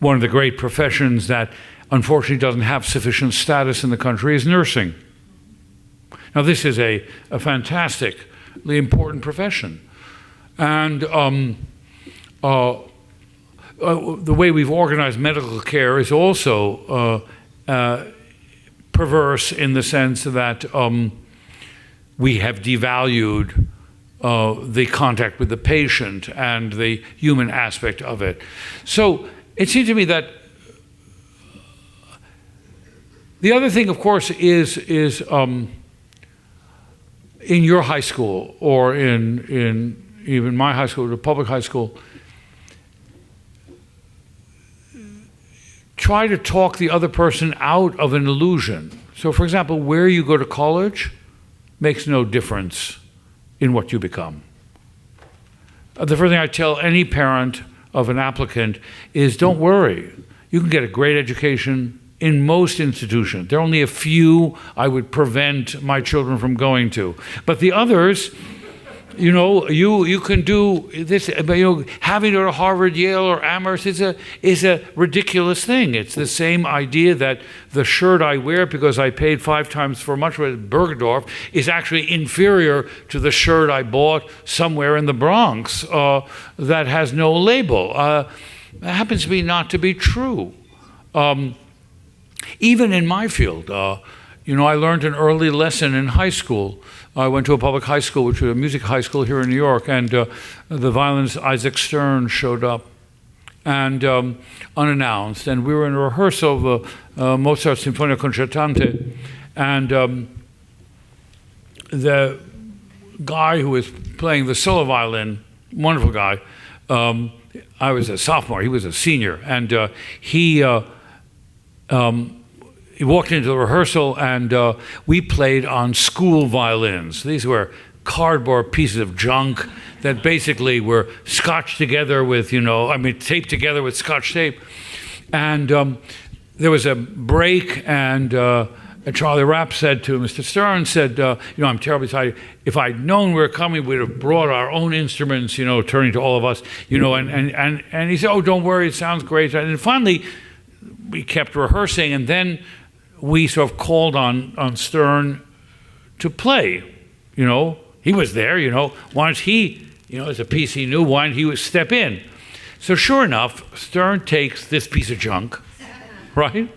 of the great professions that unfortunately doesn't have sufficient status in the country is nursing. Now, this is a fantastically important profession. And the way we've organized medical care is also perverse in the sense that we have devalued the contact with the patient and the human aspect of it. So it seems to me that the other thing, of course, is in your high school or in even my high school, the public high school, try to talk the other person out of an illusion. So, for example, where you go to college makes no difference in what you become. The first thing I tell any parent of an applicant is don't worry. You can get a great education in most institutions. There are only a few I would prevent my children from going to. But the others, you can do this, having to go to Harvard, Yale, or Amherst is a ridiculous thing. It's the same idea that the shirt I wear because I paid 5 times for much at Bergdorf is actually inferior to the shirt I bought somewhere in the Bronx that has no label. That happens to be not to be true. Even in my field, I learned an early lesson in high school. I went to a public high school, which was a music high school here in New York, and the violinist Isaac Stern showed up, and unannounced, and we were in a rehearsal of Mozart's Sinfonia Concertante, and the guy who was playing the solo violin, wonderful guy, I was a sophomore, he was a senior, and he walked into the rehearsal, and we played on school violins. These were cardboard pieces of junk that basically were scotched together with, taped together with scotch tape. And there was a break, and Charlie Rapp said to Mr. Stern, I'm terribly sorry. If I'd known we were coming, we'd have brought our own instruments, turning to all of us, and he said, oh, don't worry, it sounds great. And finally, we kept rehearsing, and then we sort of called on Stern to play. He was there, why don't he, as a piece he knew, why didn't he step in? So sure enough, Stern takes this piece of junk, right?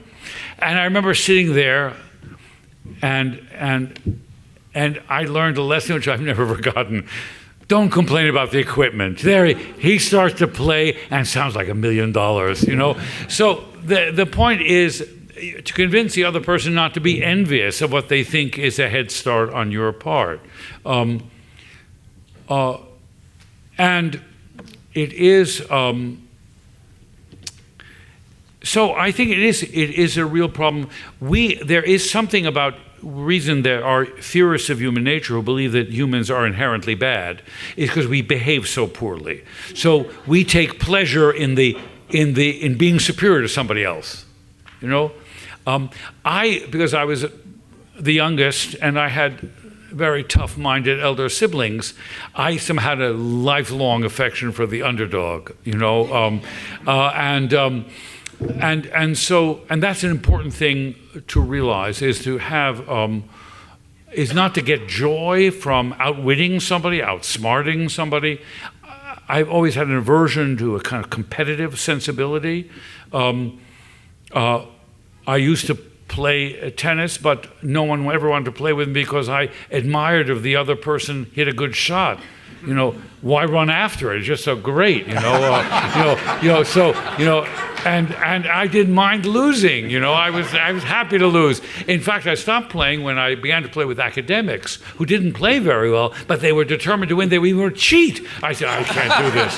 And I remember sitting there, and I learned a lesson which I've never forgotten. Don't complain about the equipment. There he starts to play and sounds like $1 million, So the point is to convince the other person not to be envious of what they think is a head start on your part. And it is, so I think it is a real problem. There is something about reason there are theorists of human nature who believe that humans are inherently bad is because we behave so poorly. So we take pleasure in being superior to somebody else, because I was the youngest and I had very tough-minded elder siblings, I somehow had a lifelong affection for the underdog, and that's an important thing to realize, is to have, is not to get joy from outwitting somebody, outsmarting somebody. I've always had an aversion to a kind of competitive sensibility. I used to play tennis, but no one ever wanted to play with me because I admired if the other person hit a good shot. Why run after it? It's just so great, and I didn't mind losing, I was happy to lose. In fact, I stopped playing when I began to play with academics who didn't play very well, but they were determined to win. They even would cheat. I said, I can't do this,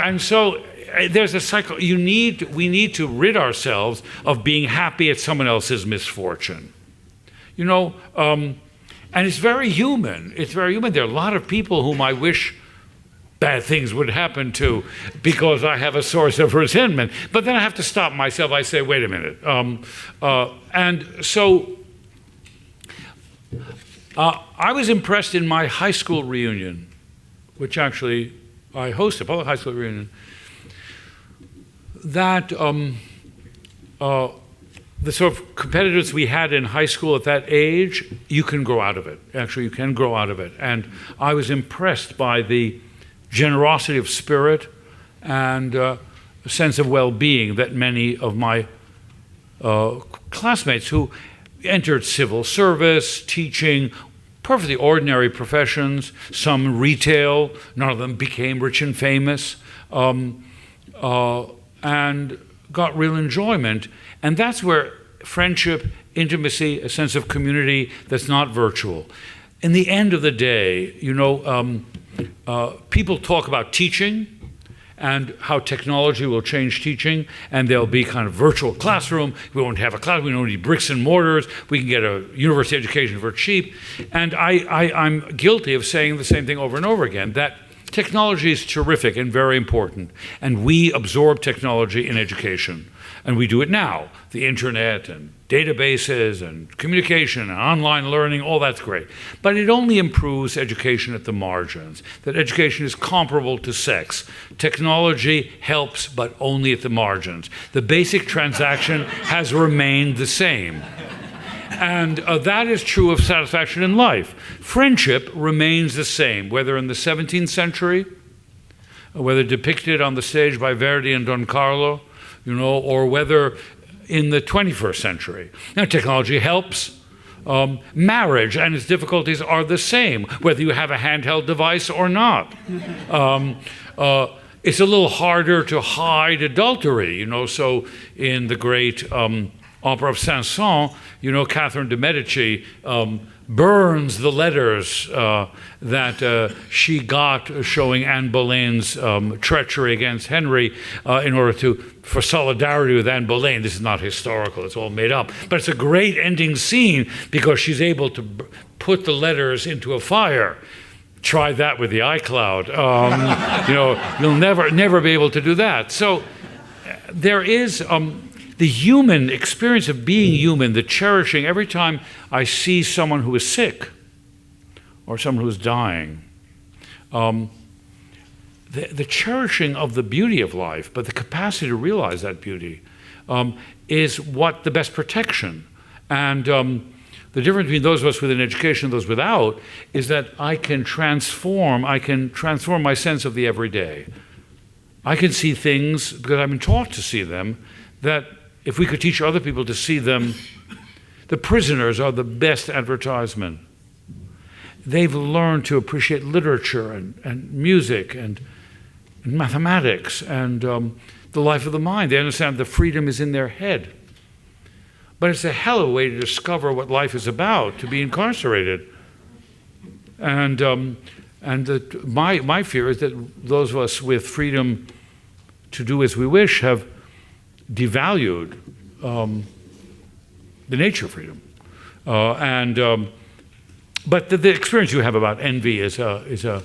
and so there's a cycle. We need to rid ourselves of being happy at someone else's misfortune, and it's very human. It's very human. There are a lot of people whom I wish bad things would happen to because I have a source of resentment. But then I have to stop myself. I say, wait a minute. And so I was impressed in my high school reunion, which actually I hosted, a public high school reunion, that the sort of competitiveness we had in high school at that age, you can grow out of it. Actually, you can grow out of it. And I was impressed by the generosity of spirit and a sense of well-being that many of my classmates who entered civil service, teaching, perfectly ordinary professions, some retail, none of them became rich and famous, and got real enjoyment. And that's where friendship, intimacy, a sense of community that's not virtual. In the end of the day, people talk about teaching and how technology will change teaching, and there'll be kind of virtual classroom. We won't have a class. We don't need bricks and mortars. We can get a university education for cheap. And I'm guilty of saying the same thing over and over again, that technology is terrific and very important, and we absorb technology in education. And we do it now. The internet and databases and communication and online learning, all that's great. But it only improves education at the margins, that education is comparable to sex. Technology helps, but only at the margins. The basic transaction has remained the same. And that is true of satisfaction in life. Friendship remains the same, whether in the 17th century, whether depicted on the stage by Verdi and Don Carlo, or whether in the 21st century. Now, technology helps. Marriage and its difficulties are the same, whether you have a handheld device or not. It's a little harder to hide adultery, you know, so in the great opera of Saint-Saëns, you know, Catherine de' Medici burns the letters that she got showing Anne Boleyn's treachery against Henry in order for solidarity with Anne Boleyn. This is not historical, it's all made up. But it's a great ending scene because she's able to put the letters into a fire. Try that with the iCloud. You know, you'll never be able to do that. So there is the human experience of being human, the cherishing. Every time I see someone who is sick or someone who is dying, the cherishing of the beauty of life, but the capacity to realize that beauty, is what the best protection. And the difference between those of us with an education and those without is that I can transform my sense of the everyday. I can see things, because I've been taught to see them, that if we could teach other people to see them, the prisoners are the best advertisement. They've learned to appreciate literature and music and mathematics and the life of the mind. They understand the freedom is in their head. But it's a hell of a way to discover what life is about, to be incarcerated. And my fear is that those of us with freedom to do as we wish have devalued the nature of freedom. But the experience you have about envy is who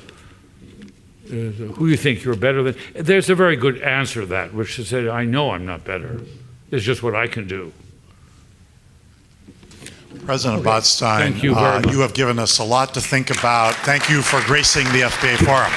you think you're better than. There's a very good answer to that, which is that I know I'm not better. It's just what I can do. President Botstein, Thank you very much. You have given us a lot to think about. Thank you for gracing the FBA Forum.